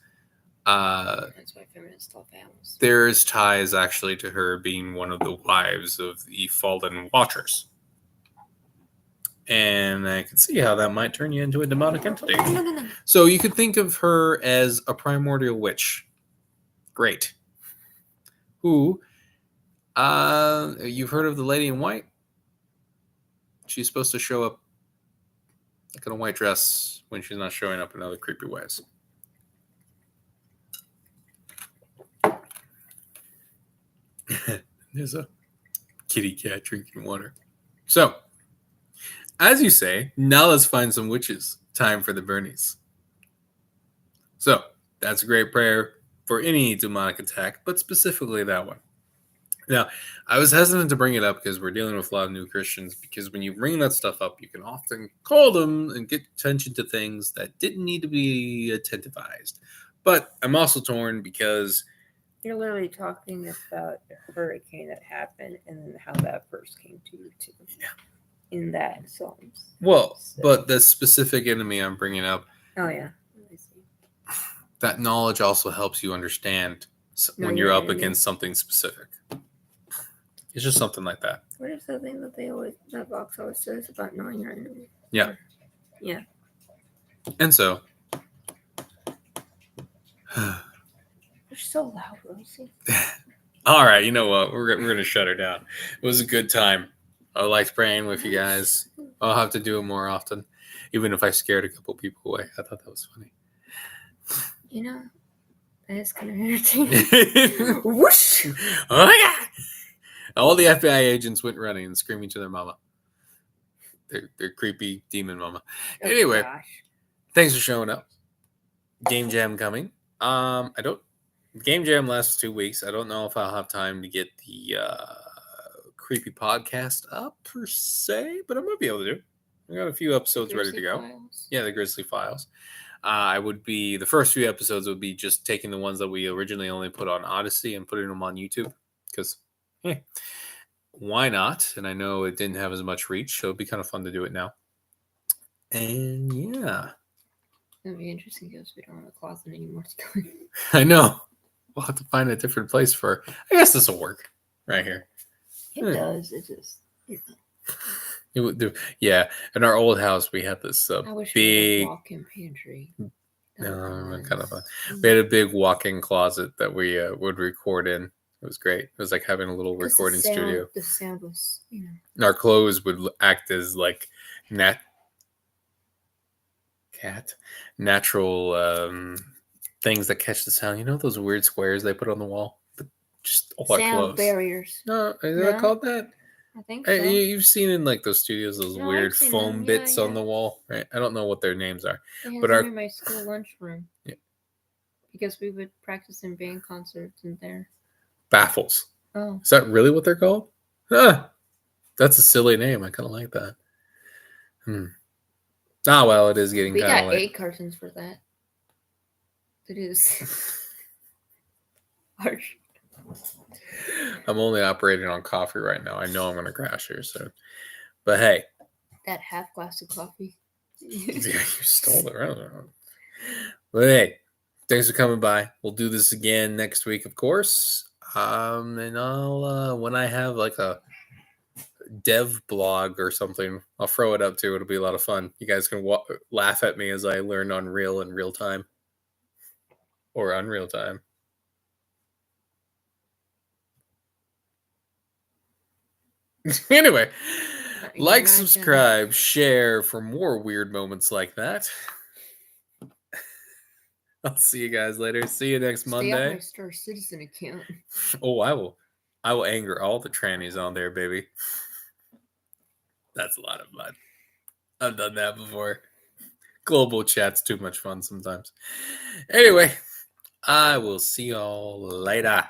That's why feminists love animals.
There's ties actually to her being one of the wives of the fallen watchers. And I can see how that might turn you into a demonic entity. No. So you could think of her as a primordial witch. Great. Who, you've heard of the Lady in White? She's supposed to show up like in a white dress when she's not showing up in other creepy ways. There's a kitty cat drinking water. So, as you say, now let's find some witches. Time for the Bernies. So, that's a great prayer for any demonic attack, but specifically that one. Now, I was hesitant to bring it up because we're dealing with a lot of new Christians, because when you bring that stuff up, you can often call them and get attention to things that didn't need to be attentivized. But I'm also torn because...
You're literally talking about a hurricane that happened and then how that first came to you too.
Yeah.
In that Psalms.
Well, so. But the specific enemy I'm bringing up
Oh yeah. I see.
That knowledge also helps you understand
Know
when
your
you're up
enemy.
against something specific. It's just something like that.
What is the thing that that box always says about knowing your enemy?
Yeah.
Yeah.
And so.
You're so loud, Rosie.
All right, you know what? We're going to shut her down. It was a good time. I liked praying with you guys. I'll have to do it more often, even if I scared a couple people away. I thought that was funny.
You know, that is kind of entertaining. Whoosh!
Oh my God! All the FBI agents went running and screaming to their mama. Their creepy demon mama.
Oh,
Anyway,
gosh.
thanks for showing up. Game Jam coming. Game Jam lasts 2 weeks. I don't know if I'll have time to get the creepy podcast up per se, but I might be able to do. I got a few episodes ready to go.
Files.
Yeah, the Grizzly Files. The first few episodes would be just taking the ones that we originally only put on Odyssey and putting them on YouTube because, hey, why not? And I know it didn't have as much reach, so it'd be kind of fun to do it now. And yeah,
That'd be interesting because we don't have a closet anymore to go in.
I know. We'll have to find a different place for. I guess this will work right here.
It does. It just.
It would do. Yeah, in our old house, we had this
I wish
big.
we had a walk-in pantry.
Kind of fun. We had a big walk-in closet that we would record in. It was great. It was like having a little recording studio.
The sound was,
And our clothes would act as like natural things that catch the sound. You know those weird squares they put on the wall? Just all our
sound
clothes.
barriers.
No, is that called that?
I think so.
You've seen in like those studios those weird foam bits on the wall, right? I don't know what their names are.
But in my school lunchroom.
Yeah.
Because we would practice in band concerts in there.
Baffles.
Oh.
Is that really what they're called? That's a silly name. I kind of like that. Well, it is getting kind of late.
We got 8 cartons for that. It is harsh.
I'm only operating on coffee right now. I know I'm going to crash here soon. But hey.
That half glass of coffee.
Yeah, you stole it. Right? But hey, thanks for coming by. We'll do this again next week, of course. And I'll, when I have like a dev blog or something, I'll throw it up too. It'll be a lot of fun. You guys can laugh at me as I learn Unreal in real time. Or Unreal time. Anyway, like, subscribe, share for more weird moments like that. I'll see you guys later. See you next Monday.
Stay off my Star Citizen account.
Oh, I will anger all the trannies on there, baby. That's a lot of fun. I've done that before. Global chat's too much fun sometimes. Anyway, I will see y'all later.